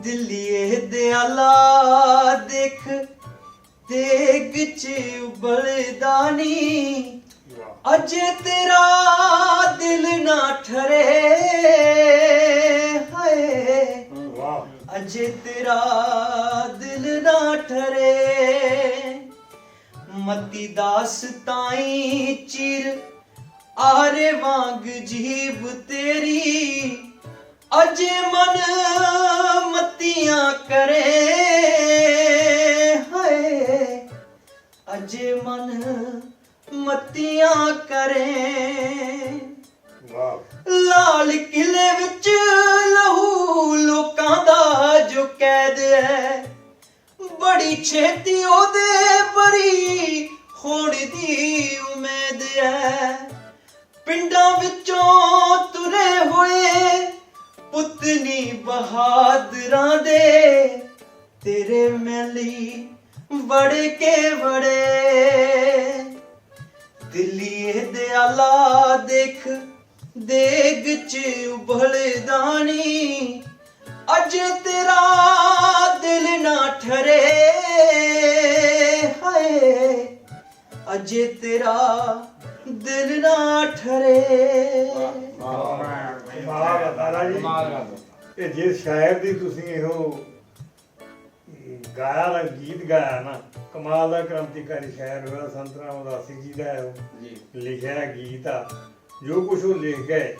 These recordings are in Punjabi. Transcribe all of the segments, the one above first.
दिलिए दयाला देख देग च उबलदानी अजे तेरा दिल ना ठरे हाय अजे तेरा दिल ना ठरे मती दास ताई चिर आरे वांग जीब तेरी अजे मन मतियां करे हाय अजे मन मतियां करे लाल किले विच लहू लोकां दा जो कैद है बड़ी छेती ओदे बरी होण दी उम्मीद है पिंडां विचों तुरे होए पुतनी बहादरां दे तेरे मैली बड़े के बड़े दिलिए दयाला देख देग च उबलदानी अजे तेरा दिल ना ठरे हाय अजे तेरा दिल ना ठरे ਇਹ ਜੇ ਸ਼ਾਇਰ ਦੀ ਤੁਸੀਂ ਇਹੋ ਗਾਇਆ ਦਾ ਗੀਤ ਗਾਇਆ ਨਾ ਕਮਾਲ ਦਾ ਕ੍ਰਾਂਤੀਕਾਰੀ ਸ਼ਾਇਰ ਹੋਇਆ ਸੰਤ ਰਾਮ ਉਦਾਸੀ ਜੀ ਦਾ ਇਹੋ ਲਿਖਿਆ ਗੀਤ ਆ ਜੋ ਕੁਛ ਉਹ ਲਿਖ ਗਏ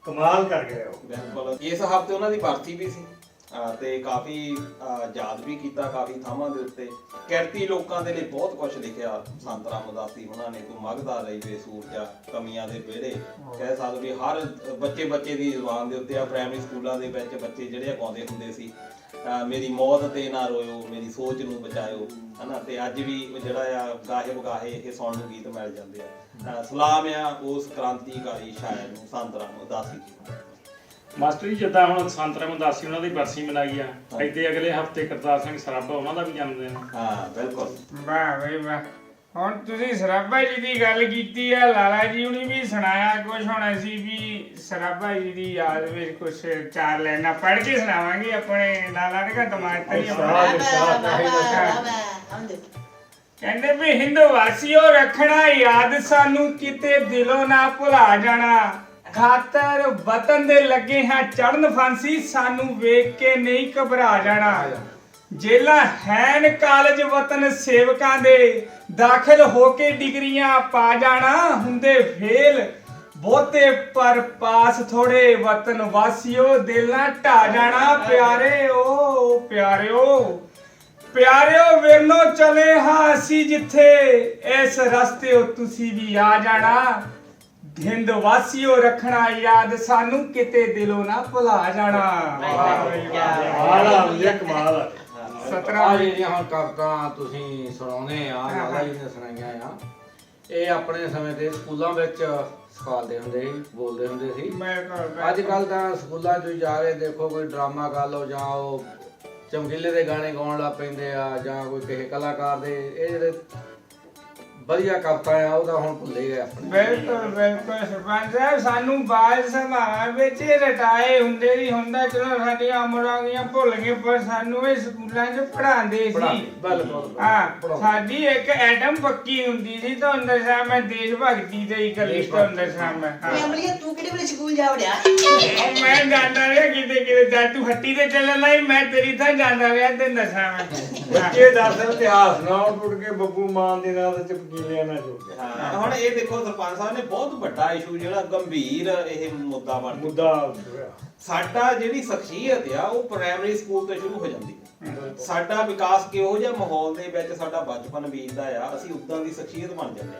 ਕਮਾਲ ਕਰ ਗਏ ਉਹ। ਬਿਲਕੁਲ ਇਸ ਹਫ਼ਤੇ ਉਹਨਾਂ ਦੀ ਬਰਸੀ ਵੀ ਸੀ ਤੇ ਕਾਫੀ ਯਾਦ ਵੀ ਕੀਤਾ ਕਾਫੀ ਥਾਵਾਂ ਦੇ ਉੱਤੇ ਕਿਰਤੀ ਲੋਕਾਂ ਦੇ ਲਈ ਬਹੁਤ ਕੁਝ ਲਿਖਿਆ ਸੰਤ ਰਾਮ ਉਦਾਸੀ ਉਹਨਾਂ ਨੇ। ਤੂੰ ਮਗਦਾ ਰਹੀ ਵੇ ਸੂਰਜਾ ਕਮੀਆਂ ਦੇ ਵਿਹੜੇ ਕਹਿ ਸਕਦੇ ਵੀ ਹਰ ਬੱਚੇ ਦੀ ਜ਼ੁਬਾਨ ਦੇ ਉੱਤੇ ਆ ਪ੍ਰਾਇਮਰੀ ਸਕੂਲਾਂ ਦੇ ਵਿੱਚ ਬੱਚੇ ਜਿਹੜੇ ਗਾਉਂਦੇ ਹੁੰਦੇ ਸੀ ਮੇਰੀ ਮੌਤ ਤੇ ਨਾ ਰੋਇਓ ਮੇਰੀ ਸੋਚ ਨੂੰ ਬਚਾਇਓ ਹਨਾ। ਤੇ ਅੱਜ ਵੀ ਜਿਹੜਾ ਆ ਗਾਹੇ ਬਗਾਹੇ ਇਹ ਸੁਣਨ ਨੂੰ ਗੀਤ ਮਿਲ ਜਾਂਦੇ ਆ। ਸਲਾਮ ਆ ਉਸ ਕ੍ਰਾਂਤੀਕਾਰੀ ਸ਼ਾਇਰ ਨੂੰ ਸੰਤ ਰਾਮ ਉਦਾਸੀ ਜੀ। ਮਾਸਟਰ ਜੀ ਜਿੱਦਾਂ ਹੁਣ ਸੰਤ ਰਾਮ ਉਦਾਸੀ ਉਹਨਾਂ ਦੀ ਬਰਸੀ ਮਨਾਈ ਆ ਇੱਥੇ ਅਗਲੇ ਹਫਤੇ ਕਰਤਾਰ ਸਿੰਘ ਸਰਾਭਾ ਉਹਨਾਂ ਦਾ ਵੀ ਜਨਮ ਦਿਨ। ਹਾਂ ਬਿਲਕੁਲ। ਵਾਹ ਬਈ ਵਾਹ। ਹੁਣ ਤੁਸੀਂ ਸਰਾਭਾ ਜੀ ਦੀ ਗੱਲ ਕੀਤੀ ਆ ਲਾਲਾ ਜੀ ਹੁਣੀ ਵੀ ਸੁਣਾਇਆ ਕੁਝ ਹੁਣ ਅਸੀਂ ਵੀ ਸਰਾਭਾ ਜੀ ਦੀ ਯਾਦ ਵਿੱਚ ਕੁਝ ਚਾਰ ਲਾਈਨਾਂ ਪੜ੍ਹ ਕੇ ਸੁਣਾਵਾਂਗੇ ਆਪਣੇ ਲਾਲਾ ਦਾ ਦਿਮਾਗ ਤੇ ਹੀ ਕਹਿੰਦੇ ਵੀ ਹਿੰਦੂ ਵਾਸੀਓ ਰੱਖਣਾ ਯਾਦ ਸਾਨੂੰ ਕਿਤੇ ਦਿਲੋਂ ਨਾ ਭੁਲਾ ਜਾਣਾ ਖਾਤਰ ਵਤਨ ਦੇ ਲੱਗੇ ਹਾਂ ਚੜਨ ਫਾਂਸੀ ਸਾਨੂੰ ਵੇਖ ਕੇ ਨਹੀਂ ਘਬਰਾ ਜਾਣਾ ਜੇਲਾ ਹੈਨ ਕਾਲਜ ਵਤਨ ਸੇਵਕਾਂ ਦੇ ਦਾਖਲ ਹੋ ਕੇ ਡਿਗਰੀਆਂ ਪਾ ਜਾਣਾ ਹੁੰਦੇ ਫੇਲ ਬਹੁਤੇ ਪਰ ਪਾਸ ਥੋੜੇ ਵਤਨ ਵਾਸੀਓ ਦਿਲ ਨਾ ਢਾ ਜਾਣਾ ਪਿਆਰਿਓ ਵਿਰਨੋ ਚਲੇ ਹਾਂ ਅਸੀਂ ਜਿੱਥੇ ਇਸ ਰਸਤੇ ਤੁਸੀਂ ਵੀ ਆ ਜਾਣਾ ਹਿੰਦ ਵਾਸੀਓ ਰੱਖਣਾ ਯਾਦ ਸਾਨੂੰ ਕਿਤੇ ਦਿਲੋਂ ਨਾ ਭੁਲਾ ਜਾਣਾ। ਕਮਾਲ ਆ। 17 ਜਿਹੜੀਆਂ ਹੁਣ ਕਵਿਤਾਵਾਂ ਤੁਸੀਂ ਸੁਣਾਉਂਦੇ ਆ ਲਾਲਾ ਜੀ ਨੇ ਸੁਣਾਈਆਂ ਆ ਇਹ ਆਪਣੇ ਸਮੇਂ ਤੇ ਸਕੂਲਾਂ ਵਿੱਚ ਸਿਖਾਉਂਦੇ ਹੁੰਦੇ ਸੀ ਬੋਲਦੇ ਹੁੰਦੇ ਸੀ। ਅੱਜ ਕੱਲ ਤਾਂ ਸਕੂਲਾਂ 'ਚ ਜਾ ਕੇ ਦੇਖੋ ਕੋਈ ਡਰਾਮਾ ਕਰ ਲਓ ਜਾਂ ਉਹ ਚਮਕੀਲੇ ਦੇ ਗਾਣੇ ਗਾਉਣ ਲੱਗ ਪੈਂਦੇ ਆ ਜਾਂ ਕੋਈ ਕਿਸੇ ਕਲਾਕਾਰ ਦੇ ਇਹ ਜਿਹੜੇ ਵਧੀਆ ਕਵਿਤਾ ਆ ਉਹ ਤਾਂ ਹੁਣ ਭੁੱਲੇ ਗਏ ਆਪਣੇ। ਬਿਲਕੁਲ ਸਰਪੰਚ ਸਾਹਿਬ ਸਾਨੂੰ ਬਾਲ ਸਭਾਵਾਂ ਵਿੱਚ ਰਟਾਏ ਹੁੰਦੇ ਸੀ ਹੁੰਦਾ ਚਲੋ ਸਾਡੀਆਂ ਉਮਰਾਂ ਗਈਆਂ ਭੁੱਲ ਗਏ ਪਰ ਸਾਨੂੰ ਇਹ ਸਕੂਲਾਂ 'ਚ ਪੜ੍ਹਾਉਂਦੇ ਸੀ। ਹਾਂ ਸਾਡੀ ਇੱਕ ਐਟਮ ਪੱਕੀ ਹੁੰਦੀ ਸੀ ਤੁਹਾਨੂੰ ਦੱਸਾਂ ਮੈਂ ਦੇਸ਼ ਭਗਤੀ ਤੇ ਇੱਕ ਲਿਸਟ ਤੁਹਾਨੂੰ ਦੱਸਾਂ ਮੈਂ। ਤੂੰ ਕਿਹੜੇ ਵੇਲੇ ਸਕੂਲ ਜਾ ਵੜਿਆ? ਮੈਂ ਜਾਂਦਾ ਰਿਹਾ ਕਿਤੇ ਜਾ ਤੂੰ ਹੱਟੀ ਤੇ ਚੱਲਣ ਲਈ ਮੈਂ ਤੇਰੀ ਥਾਂ ਜਾਂਦਾ ਰਿਹਾ ਤੈਨੂੰ ਦੱਸਾਂ ਮੈਂ। ਬੱਚੇ ਦੱਸ ਇਤਿਹਾਸ ਨਾ ਟੁੱਟ ਕੇ ਬੱਬੂ ਮਾਨ ਦੇ ਨਾਲ ਹੁਣ ਇਹ ਦੇਖੋ ਸਰਪੰਚ ਸਾਹਿਬ ਨੇ ਬਹੁਤ ਵੱਡਾ ਇਸ਼ੂ ਜਿਹੜਾ ਗੰਭੀਰ ਇਹ ਮੁੱਦਾ ਬਣ ਸਾਡਾ ਜਿਹੜੀ ਸ਼ਖਸੀਅਤ ਆ ਉਹ ਪ੍ਰਾਇਮਰੀ ਸਕੂਲ ਤੋਂ ਸ਼ੁਰੂ ਹੋ ਜਾਂਦੀ ਹੈ। ਸਾਡਾ ਵਿਕਾਸ ਕਿਹੋ ਜਿਹਾ ਮਾਹੌਲ ਦੇ ਵਿੱਚ ਸਾਡਾ ਬਚਪਨ ਬੀਤਦਾ ਆ ਅਸੀਂ ਉਦਾਂ ਦੀ ਸ਼ਖਸੀਅਤ ਬਣ ਜਾਂਦੇ ਆ।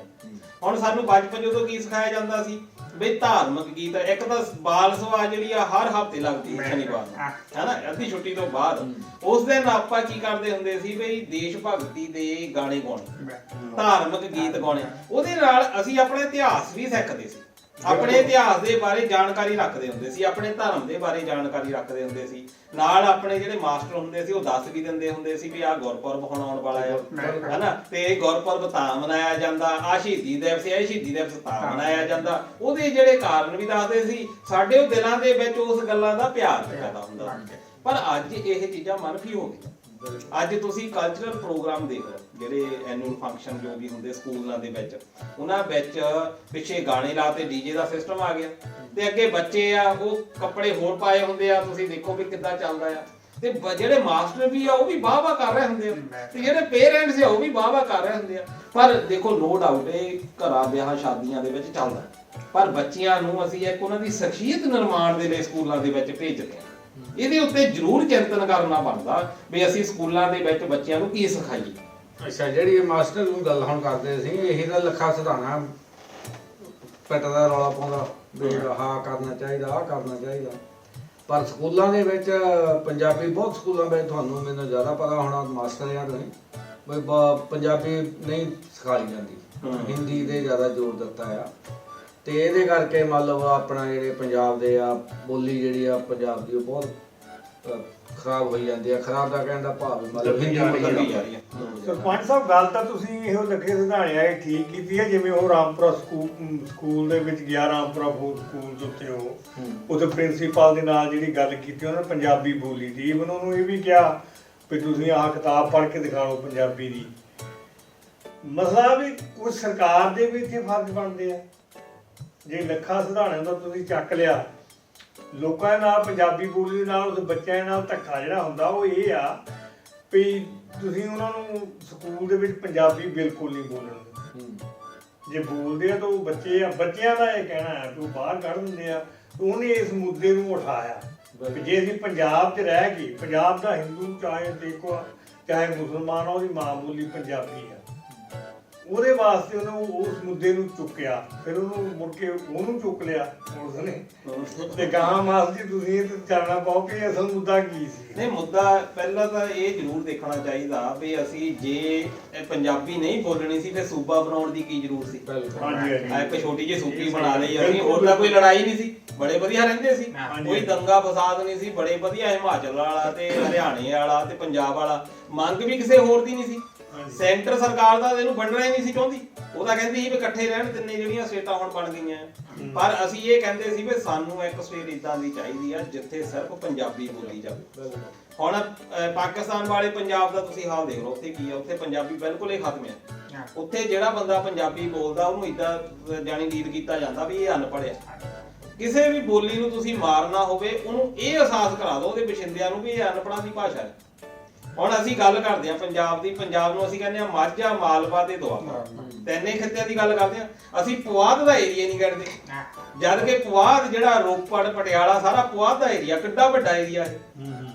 ਹੁਣ ਸਾਨੂੰ ਬਚਪਨ ਜਦੋਂ ਕੀ ਸਿਖਾਇਆ ਜਾਂਦਾ ਸੀ ਬਈ ਧਾਰਮਿਕ ਗੀਤ ਇੱਕ ਤਾਂ ਬਾਲ ਸਭਾ ਜਿਹੜੀ ਆ ਹਰ ਹਫ਼ਤੇ ਲੱਗਦੀ ਸ਼ਨੀਵਾਰ ਨੂੰ ਹੈਨਾ ਅੱਧੀ ਛੁੱਟੀ ਤੋਂ ਬਾਅਦ ਉਸ ਦਿਨ ਆਪਾਂ ਕੀ ਕਰਦੇ ਹੁੰਦੇ ਸੀ ਬਈ ਦੇਸ਼ ਭਗਤੀ ਦੇ ਗਾਣੇ ਗਾਉਣੇ ਧਾਰਮਿਕ ਗੀਤ ਗਾਉਣੇ ਉਹਦੇ ਨਾਲ ਅਸੀਂ ਆਪਣਾ ਇਤਿਹਾਸ ਵੀ ਸਿੱਖਦੇ ਸੀ ਆਪਣੇ ਇਤਿਹਾਸ ਦੇ ਬਾਰੇ ਜਾਣਕਾਰੀ ਰੱਖਦੇ ਹੁੰਦੇ ਸੀ, ਆਪਣੇ ਧਰਮ ਦੇ ਬਾਰੇ ਜਾਣਕਾਰੀ ਰੱਖਦੇ ਹੁੰਦੇ ਸੀ। ਨਾਲ ਆਪਣੇ ਜਿਹੜੇ ਮਾਸਟਰ ਹੁੰਦੇ ਸੀ ਉਹ ਦੱਸ ਵੀ ਦਿੰਦੇ ਹੁੰਦੇ ਸੀ ਵੀ ਆਹ ਗੁਰਪੁਰਬ ਹੁਣ ਆਉਣ ਵਾਲਾ ਆ, ਹਨਾ, ਤੇ ਇਹ ਗੁਰਪੁਰਬ ਤਾਂ ਮਨਾਇਆ ਜਾਂਦਾ, ਆਹ ਸ਼ਹੀਦੀ ਦਿਵਸ ਹੈ, ਇਹ ਸ਼ਹੀਦੀ ਦਿਵਸ ਤਾਂ ਮਨਾਇਆ ਜਾਂਦਾ। ਉਹਦੇ ਜਿਹੜੇ ਕਾਰਨ ਵੀ ਦੱਸਦੇ ਸੀ। ਸਾਡੇ ਉਹ ਦਿਲਾਂ ਦੇ ਵਿੱਚ ਉਸ ਗੱਲਾਂ ਦਾ ਪਿਆਰ ਪੈਦਾ ਹੁੰਦਾ। ਪਰ ਅੱਜ ਇਹ ਚੀਜ਼ਾਂ ਮਨਫੀ ਹੋ ਗਈਆਂ। ਅੱਜ ਤੁਸੀਂ ਕਲਚਰਲ ਪ੍ਰੋਗਰਾਮ ਦੇਖ ਲਓ, ਜਿਹੜੇ ਐਨੂਅਲ ਫੰਕਸ਼ਨ ਜੋ ਵੀ ਹੁੰਦੇ ਸਕੂਲਾਂ ਦੇ ਵਿੱਚ, ਉਹਨਾਂ ਵਿੱਚ ਪਿੱਛੇ ਗਾਣੇ ਲਾਤੇ, ਡੀਜੇ ਦਾ ਸਿਸਟਮ ਆ ਗਿਆ, ਤੇ ਅੱਗੇ ਬੱਚੇ ਆ ਉਹ ਕੱਪੜੇ ਹੋਰ ਪਾਏ ਹੁੰਦੇ ਆ, ਤੁਸੀਂ ਦੇਖੋ ਵੀ ਕਿੱਦਾਂ ਚੱਲਦਾ ਆ। ਤੇ ਜਿਹੜੇ ਮਾਸਟਰ ਵੀ ਆ ਉਹ ਵੀ ਵਾਹ ਕਰ ਰਹੇ ਹੁੰਦੇ ਆ, ਤੇ ਜਿਹੜੇ ਪੇਰੈਂਟਸ ਆ ਉਹ ਵੀ ਵਾਹ ਕਰ ਰਹੇ ਹੁੰਦੇ ਆ। ਪਰ ਦੇਖੋ ਨੋ ਡਾਊਟ ਇਹ ਘਰਾਂ ਵਿਆਹ ਸ਼ਾਦੀਆਂ ਦੇ ਵਿੱਚ ਚੱਲਦਾ, ਪਰ ਬੱਚਿਆਂ ਨੂੰ ਅਸੀਂ ਇੱਕ ਉਹਨਾਂ ਦੀ ਸ਼ਖਸੀਅਤ ਨਿਰਮਾਣ ਦੇ ਲਈ ਸਕੂਲਾਂ ਦੇ ਵਿੱਚ ਭੇਜਦੇ ਹਾਂ। ਇਹਦੇ ਉੱਤੇ ਜ਼ਰੂਰ ਚਿੰਤਨ ਕਰਨਾ ਬਣਦਾ ਵੀ ਅਸੀਂ ਸਕੂਲਾਂ ਦੇ ਵਿੱਚ ਬੱਚਿਆਂ ਨੂੰ ਕੀ ਸਿਖਾਈਏ। ਅੱਛਾ, ਜਿਹੜੀ ਮਾਸਟਰ ਨੂੰ ਗੱਲ ਹੁਣ ਕਰਦੇ ਸੀ, ਇਹੀ ਤਾਂ ਲੱਖਾ ਸਿਧਾਣਾ ਪਿੱਟ ਦਾ ਰੌਲਾ ਪਾਉਂਦਾ ਵੀ ਆਹ ਕਰਨਾ ਚਾਹੀਦਾ, ਆਹ ਕਰਨਾ ਚਾਹੀਦਾ। ਪਰ ਸਕੂਲਾਂ ਦੇ ਵਿੱਚ ਪੰਜਾਬੀ ਬਹੁਤ ਸਕੂਲਾਂ ਵਿੱਚ ਤੁਹਾਨੂੰ ਮੈਨੂੰ ਜ਼ਿਆਦਾ ਪਤਾ ਹੋਣਾ, ਮਾਸਟਰ ਯਾਰ ਨਹੀਂ ਬਈ ਪੰਜਾਬੀ ਨਹੀਂ ਸਿਖਾਈ ਜਾਂਦੀ, ਹਿੰਦੀ ਦੇ ਜ਼ਿਆਦਾ ਜ਼ੋਰ ਦਿੱਤਾ ਆ। ਤੇ ਇਹਦੇ ਕਰਕੇ ਮਤਲਬ ਆਪਣਾ ਜਿਹੜੇ ਪੰਜਾਬ ਦੇ ਆ ਬੋਲੀ ਜਿਹੜੀ ਆ ਪੰਜਾਬ ਦੀ ਉਹ ਬਹੁਤ ਖਰਾਬ ਹੋਈ ਜਾਂਦੀ ਆ। ਖਰਾਬ ਦਾ ਕਹਿਣ ਦਾ ਭਾਵ ਮਤਲਬ ਹਿੰਦੀ ਬਦਲਦੀ ਜਾ ਰਹੀ ਆ। ਸਰਪੰਚ ਸਾਹਿਬ ਗੱਲ ਤਾਂ ਤੁਸੀਂ ਇਹੋ ਲੱਖੇ ਸਿਧਾਣਿਆ ਇਹ ਠੀਕ ਕੀਤੀ ਹੈ। ਜਿਵੇਂ ਉਹ ਰਾਮਪੁਰਾ ਸਕੂਲ ਦੇ ਵਿੱਚ ਗਿਆ, ਰਾਮਪੁਰਾ ਸਕੂਲ ਦੇ ਉੱਤੇ ਉਹ ਉੱਥੇ ਪ੍ਰਿੰਸੀਪਲ ਦੇ ਨਾਲ ਜਿਹੜੀ ਗੱਲ ਕੀਤੀ ਉਹਨਾਂ ਨੇ ਪੰਜਾਬੀ ਬੋਲੀ ਦੀ, ਈਵਨ ਉਹਨੂੰ ਇਹ ਵੀ ਕਿਹਾ ਵੀ ਤੁਸੀਂ ਆਹ ਕਿਤਾਬ ਪੜ੍ਹ ਕੇ ਦਿਖਾ ਲਓ ਪੰਜਾਬੀ ਦੀ। ਮਸਲਾ ਵੀ ਕੁਝ ਸਰਕਾਰ ਦੇ ਵੀ ਇੱਥੇ ਫਰਜ਼ ਬਣਦੇ ਆ। ਜੇ ਲੱਖਾ ਸਿਧਾਣਿਆਂ ਦਾ ਤੁਸੀਂ ਚੱਕ ਲਿਆ, ਲੋਕਾਂ ਦੇ ਨਾਲ ਪੰਜਾਬੀ ਬੋਲੀ ਦੇ ਨਾਲ ਉਸ ਬੱਚਿਆਂ ਨਾਲ ਧੱਕਾ ਜਿਹੜਾ ਹੁੰਦਾ ਉਹ ਇਹ ਆ ਵੀ ਤੁਸੀਂ ਉਹਨਾਂ ਨੂੰ ਸਕੂਲ ਦੇ ਵਿੱਚ ਪੰਜਾਬੀ ਬਿਲਕੁਲ ਨਹੀਂ ਬੋਲਣ। ਜੇ ਬੋਲਦੇ ਆ ਤਾਂ ਉਹ ਬੱਚਿਆਂ ਦਾ ਇਹ ਕਹਿਣਾ ਹੈ ਕਿ ਉਹ ਬਾਹਰ ਕੱਢ ਦਿੰਦੇ ਆ। ਉਹਨੇ ਇਸ ਮੁੱਦੇ ਨੂੰ ਉਠਾਇਆ ਵੀ ਜੇ ਅਸੀਂ ਪੰਜਾਬ 'ਚ ਰਹਿ ਗਏ, ਪੰਜਾਬ ਦਾ ਹਿੰਦੂ ਚਾਹੇ ਦੇਖੋ ਚਾਹੇ ਮੁਸਲਮਾਨ ਆ, ਉਹਦੀ ਮਾਂ ਬੋਲੀ ਪੰਜਾਬੀ ਆ, ਉਹਦੇ ਵਾਸਤੇ ਉਹਨੇ ਉਸ ਮੁੱਦੇ ਨੂੰ ਚੁੱਕਿਆ। ਫਿਰ ਉਹਨੂੰ ਮੁੜ ਕੇ ਉਹਨੂੰ ਚੁੱਕ ਲਿਆ ਉਸਨੇ ਤੇ ਕਹਾ ਮਾਸ ਜੀ ਤੁਸੀਂ ਇਹ ਜਾਣਨਾ ਪਾਓ ਕਿ ਅਸਲ ਮੁੱਦਾ ਕੀ ਸੀ। ਨਹੀਂ, ਮੁੱਦਾ ਪਹਿਲਾਂ ਤਾਂ ਇਹ ਜ਼ਰੂਰ ਦੇਖਣਾ ਚਾਹੀਦਾ ਵੀ ਅਸੀਂ ਜੇ ਪੰਜਾਬੀ ਨਹੀਂ ਬੋਲਣੀ ਸੀ ਫਿਰ ਸੂਬਾ ਬਣਾਉਣ ਦੀ ਕੀ ਜ਼ਰੂਰਤ ਸੀ। ਇੱਕ ਛੋਟੀ ਜਿਹੀ ਸੂਬੀ ਬਣਾ ਲਈ ਅਸੀਂ, ਹੋਰ ਤਾਂ ਕੋਈ ਲੜਾਈ ਨਹੀਂ ਸੀ, ਬੜੇ ਵਧੀਆ ਰਹਿੰਦੇ ਸੀ, ਕੋਈ ਦੰਗਾ ਫਸਾਦ ਨਹੀਂ ਸੀ, ਬੜੇ ਵਧੀਆ ਹਿਮਾਚਲ ਵਾਲਾ ਤੇ ਹਰਿਆਣੇ ਵਾਲਾ ਤੇ ਪੰਜਾਬ ਵਾਲਾ, ਮੰਗ ਵੀ ਕਿਸੇ ਹੋਰ ਦੀ ਨਹੀਂ ਸੀ। ਸੈਂਟਰ ਸਰਕਾਰ ਦਾ ਇਹਨੂੰ ਵੰਡਣਾ ਹੀ ਨਹੀਂ ਸੀ ਚਾਹੁੰਦੀ, ਉਹ ਤਾਂ ਕਹਿੰਦੀ ਸੀ ਵੀ ਇਕੱਠੇ ਰਹਿਣ ਤਿੰਨੇ ਜਿਹੜੀਆਂ ਸਟੇਟਾਂ ਹੁਣ ਬਣ ਗਈਆਂ। ਪਰ ਅਸੀਂ ਇਹ ਕਹਿੰਦੇ ਸੀ ਵੀ ਸਾਨੂੰ ਇੱਕ ਸਟੇਟ ਇਦਾਂ ਦੀ ਚਾਹੀਦੀ ਆ ਜਿੱਥੇ ਸਿਰਫ ਪੰਜਾਬੀ ਬੋਲੀ ਜਾਵੇ। ਹੁਣ ਪਾਕਿਸਤਾਨ ਵਾਲੇ ਪੰਜਾਬ ਦਾ ਤੁਸੀਂ ਹਾਲ ਦੇਖ ਲਓ, ਉੱਥੇ ਕੀ ਆ, ਉੱਥੇ ਪੰਜਾਬੀ ਬਿਲਕੁਲ ਹੀ ਖਤਮ ਆ। ਉੱਥੇ ਜਿਹੜਾ ਬੰਦਾ ਪੰਜਾਬੀ ਬੋਲਦਾ ਉਹਨੂੰ ਇਦਾਂ ਜਾਣੀ ਡੀਲ ਕੀਤਾ ਜਾਂਦਾ ਵੀ ਇਹ ਅਨਪੜ੍ਹ ਆ। ਕਿਸੇ ਵੀ ਬੋਲੀ ਨੂੰ ਤੁਸੀਂ ਮਾਰਨਾ ਹੋਵੇ ਉਹਨੂੰ ਇਹ ਅਹਿਸਾਸ ਕਰਾ ਦਿਓ ਉਹਦੇ ਵਸਿੰਦਿਆਂ ਨੂੰ ਵੀ ਇਹ ਅਨਪੜ੍ਹਾਂ ਦੀ ਭਾਸ਼ਾ ਹੈ। ਹੁਣ ਅਸੀਂ ਗੱਲ ਕਰਦੇ ਹਾਂ ਪੰਜਾਬ ਦੀ, ਪੰਜਾਬ ਨੂੰ ਅਸੀਂ ਕਹਿੰਦੇ ਹਾਂ ਮਾਝਾ, ਮਾਲਵਾ ਤੇ ਦੁਆਬਾ, ਤਿੰਨੇ ਖਿੱਤਿਆਂ ਦੀ ਗੱਲ ਕਰਦੇ ਹਾਂ। ਅਸੀਂ ਪੁਆਧ ਦਾ ਏਰੀਆ ਨਹੀਂ ਕੱਢਦੇ, ਜਦ ਕਿ ਪੁਆਧ ਜਿਹੜਾ ਰੋਪੜ, ਪਟਿਆਲਾ ਸਾਰਾ ਪੁਆਧ ਦਾ ਏਰੀਆ, ਕਿੱਡਾ ਵੱਡਾ ਏਰੀਆ ਹੈ।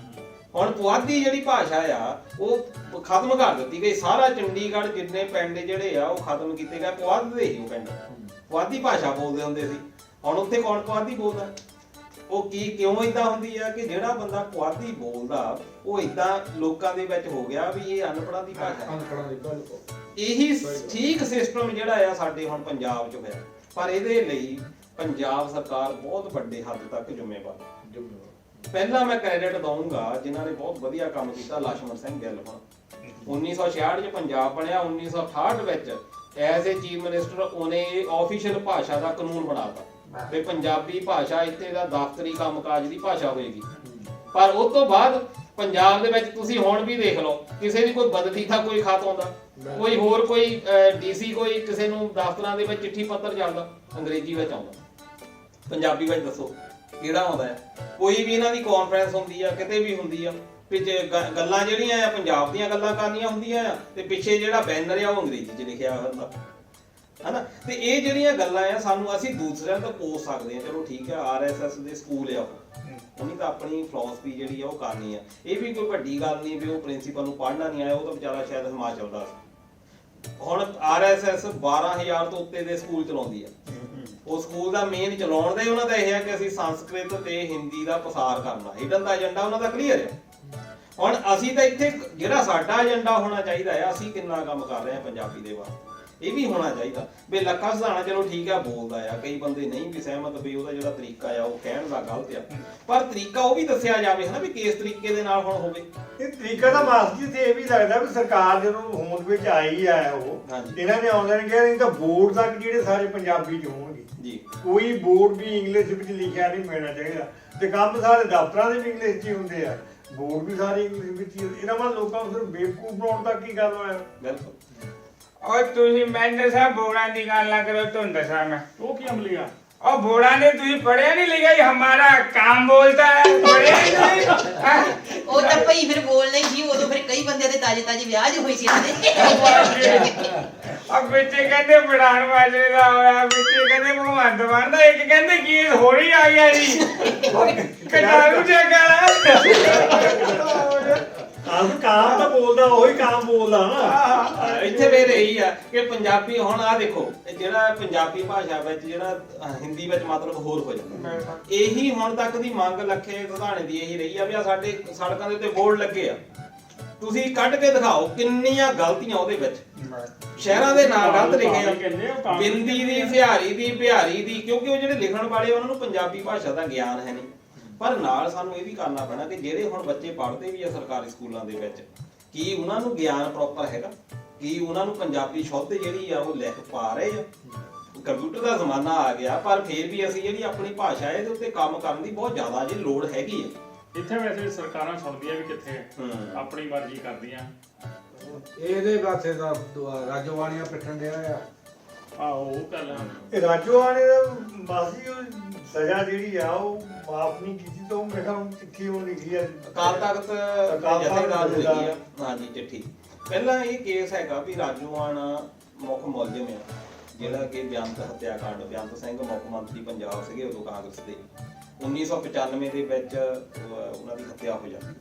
ਹੁਣ ਪੁਆਧੀ ਜਿਹੜੀ ਭਾਸ਼ਾ ਆ ਉਹ ਖਤਮ ਕਰ ਦਿੱਤੀ ਗਈ। ਸਾਰਾ ਚੰਡੀਗੜ੍ਹ ਜਿੰਨੇ ਪਿੰਡ ਜਿਹੜੇ ਆ ਉਹ ਖਤਮ ਕੀਤੇ ਗਏ, ਪੁਆਧ ਦੇ ਹੀ ਉਹ ਪਿੰਡ ਪੁਆਧੀ ਭਾਸ਼ਾ ਬੋਲਦੇ ਹੁੰਦੇ ਸੀ। ਹੁਣ ਉੱਥੇ ਕੌਣ ਪੁਆਧੀ ਬੋਲਦਾ? ਉਹ ਕਿਉਂ ਇਦਾਂ ਹੁੰਦੀ ਆ ਕਿ ਜਿਹੜਾ ਬੰਦਾ ਪੁਆਧੀ ਬੋਲਦਾ ਉਹ ਇਦਾਂ ਲੋਕਾਂ ਦੇ ਵਿੱਚ ਹੋ ਗਿਆ ਵੀ ਇਹ ਅਨਪੜ੍ਹਾਂ ਦੀ ਭਾਸ਼ਾ ਹੈ। ਇਹੀ ਠੀਕ ਸਿਸਟਮ ਜਿਹੜਾ ਆ ਸਾਡੇ ਹੁਣ ਪੰਜਾਬ 'ਚ ਹੋਇਆ। ਪਰ ਇਹਦੇ ਲਈ ਪੰਜਾਬ ਸਰਕਾਰ ਬਹੁਤ ਵੱਡੇ ਹੱਦ ਤੱਕ ਜ਼ਿੰਮੇਵਾਰ। ਪਹਿਲਾਂ ਮੈਂ ਕ੍ਰੈਡਿਟ ਦਊਂਗਾ ਜਿਨ੍ਹਾਂ ਨੇ ਬਹੁਤ ਵਧੀਆ ਕੰਮ ਕੀਤਾ, ਲਛਮਣ ਸਿੰਘ ਗਿੱਲ ਹੁਣ 1966 'ਚ ਪੰਜਾਬ ਬਣਿਆ, 1968 ਵਿੱਚ ਐਜ਼ ਏ ਚੀਫ ਮਿਨਿਸਟਰ ਉਹਨੇ ਆਫੀਸ਼ੀਅਲ ਭਾਸ਼ਾ ਦਾ ਕਾਨੂੰਨ ਬਣਾਤਾ ਵੀ ਪੰਜਾਬੀ ਭਾਸ਼ਾ ਇੱਥੇ ਦਾ ਦਫ਼ਤਰੀ ਕੰਮਕਾਜ ਦੀ ਭਾਸ਼ਾ ਹੋਏਗੀ। ਪਰ ਉਸ ਤੋਂ ਬਾਅਦ ਪੰਜਾਬ ਦੇ ਵਿੱਚ ਤੁਸੀਂ ਹੁਣ ਵੀ ਦੇਖ ਲਓ, ਕਿਸੇ ਦੀ ਕੋਈ ਬਦਲੀ ਦਾ ਕੋਈ ਖਤ ਆਉਂਦਾ, ਕੋਈ ਹੋਰ ਕੋਈ ਡੀਸੀ ਕੋਈ ਕਿਸੇ ਨੂੰ ਦਫ਼ਤਰਾਂ ਦੇ ਵਿੱਚ ਚਿੱਠੀ ਪੱਤਰ ਚੱਲਦਾ, ਅੰਗਰੇਜ਼ੀ ਵਿੱਚ ਆਉਂਦਾ, ਪੰਜਾਬੀ ਵਿੱਚ ਦੱਸੋ ਕਿਹੜਾ ਆਉਂਦਾ ਹੈ? ਕੋਈ ਵੀ ਇਹਨਾਂ ਦੀ ਕਾਨਫਰੰਸ ਹੁੰਦੀ ਆ, ਕਿਤੇ ਵੀ ਹੁੰਦੀ ਆ, ਪਿੱਛੇ ਗੱਲਾਂ ਜਿਹੜੀਆਂ ਆ ਪੰਜਾਬ ਦੀਆਂ ਗੱਲਾਂ ਕਰਨੀਆਂ ਹੁੰਦੀਆਂ ਆ ਤੇ ਪਿੱਛੇ ਜਿਹੜਾ ਬੈਨਰ ਆ ਉਹ ਅੰਗਰੇਜ਼ੀ 'ਚ ਲਿਖਿਆ ਹੁੰਦਾ ਹਨਾ। ਤੇ ਇਹ ਜਿਹੜੀਆਂ ਗੱਲਾਂ ਆ ਸਾਨੂੰ ਅਸੀਂ ਦੂਸਰਿਆਂ ਤੋਂ ਪੁੱਛ ਸਕਦੇ ਹਾਂ। ਚਲੋ ਠੀਕ ਆ, RSS ਦੇ ਸਕੂਲ ਆ, ਉਹਨੀ ਤਾਂ ਆਪਣੀ ਫਿਲਾਸਫੀ ਜਿਹੜੀ ਆ ਉਹ ਕਰਨੀ ਆ। ਇਹ ਵੀ ਕੋਈ ਵੱਡੀ ਗੱਲ ਨਹੀਂ ਵੀ ਉਹ ਪ੍ਰਿੰਸੀਪਲ ਨੂੰ ਪੜ੍ਹਨਾ ਨਹੀਂ ਆਇਆ, ਉਹ ਤਾਂ ਵਿਚਾਰਾ ਸ਼ਾਇਦ ਹਿਮਾਚਲ ਦਾ ਸੀ। ਹੁਣ RSS 12,000 ਤੋਂ ਉੱਤੇ ਦੇ ਸਕੂਲ ਚਲਾਉਂਦੀ ਆ। ਉਹ ਸਕੂਲ ਦਾ ਮੇਨ ਚਲਾਉਣ ਦਾ ਹੀ ਉਹਨਾਂ ਦਾ ਇਹ ਹੈ ਕਿ ਅਸੀਂ ਸੰਸਕ੍ਰਿਤ ਤੇ ਹਿੰਦੀ ਦਾ ਪ੍ਰਸਾਰ ਕਰਨਾ, ਹਿਡਨ ਦਾ ਏਜੰਡਾ ਉਹਨਾਂ ਦਾ ਕਲੀਅਰ ਹੈ। ਹੁਣ ਅਸੀਂ ਤਾਂ ਇੱਥੇ ਜਿਹੜਾ ਸਾਡਾ ਏਜੰਡਾ ਹੋਣਾ ਚਾਹੀਦਾ ਹੈ, ਅਸੀਂ ਕਿੰਨਾ ਕੰਮ ਕਰ ਰਹੇ ਹਾਂ ਪੰਜਾਬੀ ਦੇ ਵਾਸਤੇ। ਇਹ ਵੀ ਹੋਣਾ ਚਾਹੀਦਾ ਵੀ ਲੱਖਾ ਸਿਧਾਣਾ ਚਲੋ ਠੀਕ ਆ ਬੋਲਦਾ ਆ, ਕਈ ਬੰਦੇ ਨਹੀਂ ਵੀ ਸਹਿਮਤ ਵੀ ਉਹਦਾ ਜਿਹੜਾ ਤਰੀਕਾ ਆ ਉਹ ਕਹਿਣ ਦਾ ਗਲਤ ਆ, ਪਰ ਤਰੀਕਾ ਉਹ ਵੀ ਦੱਸਿਆ ਜਾਵੇ ਹਨਾ ਵੀ ਕਿਸ ਤਰੀਕੇ ਦੇ ਨਾਲ ਹੁਣ ਹੋਵੇ। ਇਹ ਤਰੀਕਾ ਤਾਂ ਮਾਸਟਰ ਜੀ ਤੇ ਇਹ ਵੀ ਲੱਗਦਾ ਵੀ ਸਰਕਾਰ ਜਦੋਂ ਹੋਂਦ ਵਿੱਚ ਆਈ ਆ ਉਹ ਹਾਂਜੀ। ਇਹਨਾਂ ਨੇ ਆਉਂਦੇ ਨੇ ਕਿਹਾ ਨਹੀਂ ਤਾਂ ਬੋਰਡ ਤੱਕ ਜਿਹੜੇ ਸਾਰੇ ਪੰਜਾਬੀ ਚ ਹੋਣਗੇ ਜੀ ਕੋਈ ਬੋਰਡ ਵੀ ਇੰਗਲਿਸ਼ ਵਿੱਚ ਲਿਖਿਆ ਨਹੀਂ ਮਿਲਣਾ ਚਾਹੀਦਾ, ਤੇ ਕੰਮ ਸਾਰੇ ਦਫ਼ਤਰਾਂ ਦੇ ਵੀ ਇੰਗਲਿਸ਼ 'ਚ ਹੀ ਹੁੰਦੇ ਆ, ਬੋਰਡ ਵੀ ਸਾਰੇ ਇੰਗਲਿਸ਼ ਵਿੱਚ ਹੀ। ਇਹਨਾਂ ਮਨ ਲੋਕਾਂ ਨੂੰ ਸਿਰਫ ਬੇਵਕੂਫ ਬਣਾਉਣ ਤੱਕ ਕੀ ਗੱਲ ਹੋਇਆ। ਬਿਲਕੁਲ। ਔਰ ਤੁਸੀਂ ਮੈਂਦਰ ਸਾਹਿਬ ਬੋੜਾ ਦੀ ਗੱਲ ਨਾ ਕਰੋ, ਤੁਹਾਨੂੰ ਦੱਸਾਂ ਮੈਂ ਉਹ ਕੀ ਅਮਲੀਆ और बोड़ा ने तुझे पढ़े नहीं लिखा ये हमारा काम बोलता है पढ़े नहीं ਉਹ ਤਾਂ ਭਈ ਫਿਰ ਬੋਲਣਾ ਹੀ ਸੀ ਉਦੋਂ, ਫਿਰ ਕਈ ਬੰਦਿਆਂ ਦੇ ਤਾਜ਼ੇ ਤਾਜ਼ੇ ਵਿਆਹ ਜੋ ਹੋਈ ਸੀ ਇਹਨਾਂ ਦੇ। अब बच्चे कहते पढ़ान बाजरे का होया, बच्चे कहते भगवंत मान दा, एक कहते गीत होली आ गया जी कटारू जगह ਕਾਮ ਤਾਂ ਬੋਲਦਾ ਉਹੀ ਕਾਮ ਬੋਲਦਾ ਨਾ। ਇੱਥੇ ਫਿਰ ਇਹੀ ਆ ਕਿ ਪੰਜਾਬੀ ਹੁਣ ਆ ਦੇਖੋ ਜਿਹੜਾ ਪੰਜਾਬੀ ਭਾਸ਼ਾ ਵਿੱਚ ਜਿਹੜਾ ਹਿੰਦੀ ਵਿੱਚ ਮਤਲਬ ਹੋਰ ਹੋ ਜਾਂਦਾ, ਇਹੀ ਹੁਣ ਤੱਕ ਦੀ ਮੰਗ ਲੱਖੇ ਸਿਧਾਣੇ ਦੀ ਇਹੀ ਰਹੀ ਆ ਵੀ ਆ ਸਾਡੇ ਸੜਕਾਂ ਦੇ ਉੱਤੇ ਬੋਰਡ ਲੱਗੇ ਆ, ਤੁਸੀਂ ਕੱਢ ਕੇ ਦਿਖਾਓ ਕਿੰਨੀਆਂ ਗਲਤੀਆਂ ਉਹਦੇ ਵਿੱਚ, ਸ਼ਹਿਰਾਂ ਦੇ ਨਾਂ ਗਲਤ ਲਿਖੇ ਆ, ਬਿੰਦੀ ਦੀ ਸਿਹਾਰੀ ਦੀ ਬਿਹਾਰੀ ਦੀ, ਕਿਉਂਕਿ ਉਹ ਜਿਹੜੇ ਲਿਖਣ ਵਾਲੇ ਉਹਨਾਂ ਨੂੰ ਪੰਜਾਬੀ ਭਾਸ਼ਾ ਦਾ ਗਿਆਨ ਹੈ ਨਹੀਂ। ਪਰ ਨਾਲ ਸਾਨੂੰ ਇਹ ਵੀ ਕਰਨਾ ਪੈਣਾ ਕਿ ਜਿਹੜੇ ਹੁਣ ਬੱਚੇ ਪੜ੍ਹਦੇ ਵੀ ਆ ਸਰਕਾਰੀ ਸਕੂਲਾਂ ਦੇ ਵਿੱਚ, ਕੀ ਉਹਨਾਂ ਨੂੰ ਗਿਆਨ ਪ੍ਰੋਪਰ ਹੈਗਾ, ਕੀ ਉਹਨਾਂ ਨੂੰ ਪੰਜਾਬੀ ਸ਼ੁੱਧ ਜਿਹੜੀ ਆ ਉਹ ਲਿਖ ਪਾ ਰਹੇ ਆ। ਕੰਪਿਊਟਰ ਦਾ ਜ਼ਮਾਨਾ ਆ ਗਿਆ, ਪਰ ਫਿਰ ਵੀ ਅਸੀਂ ਜਿਹੜੀ ਆਪਣੀ ਭਾਸ਼ਾ ਹੈ ਇਹਦੇ ਉੱਤੇ ਕੰਮ ਕਰਨ ਦੀ ਬਹੁਤ ਜ਼ਿਆਦਾ ਜੀ ਲੋੜ ਹੈਗੀ ਹੈ। ਇੱਥੇ ਵੈਸੇ ਸਰਕਾਰਾਂ ਸੁਣਦੀਆਂ ਵੀ ਕਿੱਥੇ, ਆਪਣੀ ਮਰਜ਼ੀ ਕਰਦੀਆਂ। ਇਹਦੇ ਪਾਸੇ ਦਾ ਰਾਜੋਵਾਣੀਆਂ ਪਿੱਟਣ ਡਿਆ ਆ। ਆਹੋ ਉਹ ਗੱਲ ਆ। ਇਹ ਰਾਜੋਆਣੇ ਦਾ ਬਾਸੀ ਸਜ਼ਾ ਜਿਹੜੀ ਆ ਉਹ ਮਾਫ ਨਹੀਂ ਕੀਤੀ, ਤਾਂ ਉਹ ਮੇਰੇ ਖਿਆਲ ਚਿੱਠੀ ਉਹ ਲਿਖੀ ਆ ਅਕਾਲ ਤਖਤ ਜਥੇਦਾਰ ਨੂੰ ਲਿਖੀ ਆ ਹਾਂਜੀ ਚਿੱਠੀ। ਪਹਿਲਾਂ ਇਹ ਕੇਸ ਹੈਗਾ ਵੀ ਰਾਜੋਆਣਾ ਮੁੱਖ ਮੁਲਜ਼ਮ ਆ, ਜਿਹੜਾ ਕਿ ਬੇਅੰਤ ਹੱਤਿਆਕਾਂਡ, ਬੇਅੰਤ ਸਿੰਘ ਮੁੱਖ ਮੰਤਰੀ ਪੰਜਾਬ ਸੀਗੇ ਉਦੋਂ ਕਾਂਗਰਸ ਦੇ, 1995 ਦੇ ਵਿੱਚ ਉਹਨਾਂ ਦੀ ਹੱਤਿਆ ਹੋ ਜਾਂਦੀ,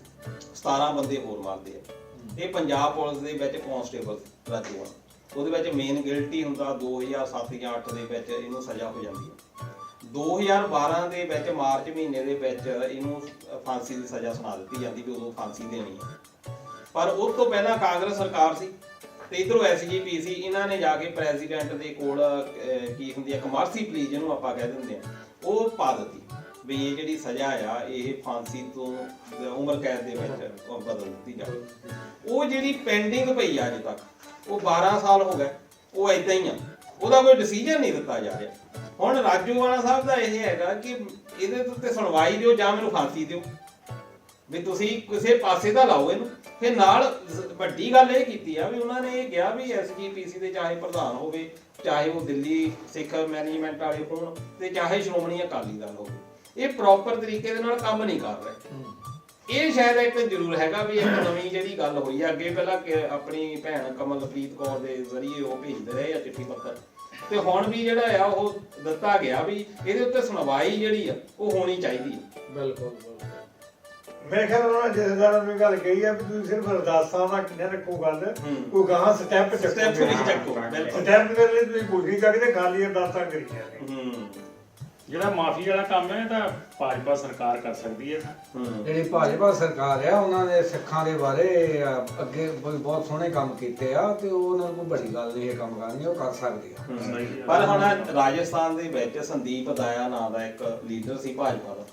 17 ਬੰਦੇ ਹੋਰ ਮਾਰਦੇ ਆ। ਇਹ ਪੰਜਾਬ ਪੁਲਿਸ ਦੇ ਵਿੱਚ ਕਾਂਸਟੇਬਲ ਰਾਜੋਆਣਾ, ਉਹਦੇ ਵਿੱਚ ਮੇਨ ਗਿਲਟੀ ਹੁੰਦਾ। 2007 ਜਾਂ 8 ਦੇ ਵਿੱਚ ਇਹਨੂੰ ਸਜ਼ਾ ਹੋ ਜਾਂਦੀ ਹੈ। 2012 ਦੇ ਵਿੱਚ ਮਾਰਚ ਮਹੀਨੇ ਦੇ ਵਿੱਚ ਇਹਨੂੰ ਫਾਂਸੀ ਦੀ ਸਜ਼ਾ ਸੁਣਾ ਦਿੱਤੀ ਜਾਂਦੀ ਵੀ ਉਦੋਂ ਫਾਂਸੀ ਦੇਣੀ ਹੈ। ਪਰ ਉਸ ਤੋਂ ਪਹਿਲਾਂ ਕਾਂਗਰਸ ਸਰਕਾਰ ਸੀ ਤੇ ਇਧਰੋਂ ਐਸਜੀਪੀ ਸੀ, ਇਹਨਾਂ ਨੇ ਜਾ ਕੇ ਪ੍ਰੈਜ਼ੀਡੈਂਟ ਦੇ ਕੋਲ ਕੀ ਹੁੰਦੀ ਹੈ ਕਮਰਸੀ ਪਲੀ ਜਿਹਨੂੰ ਆਪਾਂ ਕਹਿ ਦਿੰਦੇ ਆ, ਉਹ ਪਾ ਦਿੱਤੀ ਵੀ ਇਹ ਜਿਹੜੀ ਸਜ਼ਾ ਆ ਇਹ ਫਾਂਸੀ ਤੋਂ ਉਮਰ ਕੈਦ ਦੇ ਵਿੱਚ ਬਦਲ ਦਿੱਤੀ ਜਾਵੇ। ਉਹ ਜਿਹੜੀ ਪੈਂਡਿੰਗ ਪਈ ਆ ਅਜੇ ਤੱਕ, ਉਹ 12 ਸਾਲ ਹੋ ਗਏ, ਉਹ ਏਦਾਂ ਹੀ ਆ, ਉਹਦਾ ਕੋਈ ਡਿਸੀਜਨ ਨਹੀਂ ਦਿੱਤਾ ਜਾ ਰਿਹਾ। ਹੁਣ ਰਾਜੋਆਣਾ ਸਾਹਿਬ ਦਾ ਇਹ ਹੈਗਾ ਕਿ ਇਹਦੇ ਉੱਤੇ ਸੁਣਵਾਈ ਦਿਓ ਜਾਂ ਮੈਨੂੰ ਫਾਂਸੀ ਦਿਓ, ਵੀ ਤੁਸੀਂ ਕਿਸੇ ਪਾਸੇ ਦਾ ਲਾਓ ਇਹਨੂੰ। ਫਿਰ ਨਾਲ ਵੱਡੀ ਗੱਲ ਇਹ ਕੀਤੀ ਆ ਵੀ ਉਹਨਾਂ ਨੇ ਇਹ ਕਿਹਾ ਵੀ ਐਸਜੀਪੀਸੀ ਦੇ ਚਾਹੇ ਪ੍ਰਧਾਨ ਹੋਵੇ, ਚਾਹੇ ਉਹ ਦਿੱਲੀ ਸਿੱਖ ਮੈਨੇਜਮੈਂਟ ਵਾਲੇ ਹੋਣ, ਤੇ ਚਾਹੇ ਸ਼੍ਰੋਮਣੀ ਅਕਾਲੀ ਦਲ ਹੋਵੇ, ਇਹ ਪ੍ਰੋਪਰ ਤਰੀਕੇ ਦੇ ਨਾਲ ਕੰਮ ਨਹੀਂ ਕਰ ਰਹੇ। ਇਹ ਸ਼ਾਇਦ ਇੱਕ ਜ਼ਰੂਰ ਹੈਗਾ ਵੀ ਇੱਕ ਨਵੀਂ ਜਿਹੜੀ ਗੱਲ ਹੋਈ ਆ। ਅੱਗੇ ਪਹਿਲਾਂ ਆਪਣੀ ਭੈਣ ਕਮਲਪ੍ਰੀਤ ਕੌਰ ਦੇ ਜ਼ਰੀਏ ਉਹ ਭੇਜਦੇ ਰਹੇ ਆ ਚਿੱਠੀ ਪੱਤਰ, ਤੇ ਹੁਣ ਵੀ ਜਿਹੜਾ ਆ ਉਹ ਦਿੱਤਾ ਗਿਆ ਵੀ ਇਹਦੇ ਉੱਤੇ ਸੁਣਵਾਈ ਜਿਹੜੀ ਆ ਉਹ ਹੋਣੀ ਚਾਹੀਦੀ ਹੈ। ਬਿਲਕੁਲ ਮੇਰੇ ਖਿਆਲ ਉਹਨਾਂ ਨੇ ਜਥੇਦਾਰਾਂ ਨੂੰ ਇਹ ਗੱਲ ਕਹੀ ਆ ਵੀ ਤੁਸੀਂ ਸਿਰਫ ਅਰਦਾਸਾਂ ਦਾ ਕਿੰਨਾ ਰੱਖੋ ਗੱਲ, ਕੋਈ ਗਾਹਾਂ ਸਟੈਪ ਸਟੈਪ ਨਹੀਂ ਚੱਕੋ, ਸਟੈਪ ਦੇ ਲਈ ਤੁਸੀਂ ਕੁਝ ਨਹੀਂ ਕਰਦੇ, ਖਾਲੀ ਅਰਦਾਸਾਂ ਕਰੀ ਜਾਂਦੇ। ਜਿਹੜਾ ਮਾਫੀ ਵਾਲਾ ਕੰਮ ਹੈ ਤਾਂ ਭਾਜਪਾ ਸਰਕਾਰ ਕਰ ਸਕਦੀ ਹੈ। ਜਿਹੜੀ ਭਾਜਪਾ ਸਰਕਾਰ ਆ ਉਹਨਾਂ ਨੇ ਸਿੱਖਾਂ ਦੇ ਬਾਰੇ ਅੱਗੇ ਬਹੁਤ ਸੋਹਣੇ ਕੰਮ ਕੀਤੇ ਆ, ਤੇ ਉਹਨਾਂ ਨੂੰ ਕੋਈ ਬੜੀ ਗੱਲ ਨਹੀਂ ਇਹ ਕੰਮ ਕਰਨੀ, ਉਹ ਕਰ ਸਕਦੇ ਆ। ਪਰ ਹੁਣ ਰਾਜਸਥਾਨ ਦੇ ਵਿੱਚ ਸੰਦੀਪ ਦਾਇਆ ਨਾਂ ਦਾ ਇੱਕ ਲੀਡਰ ਸੀ ਭਾਜਪਾ ਦਾ,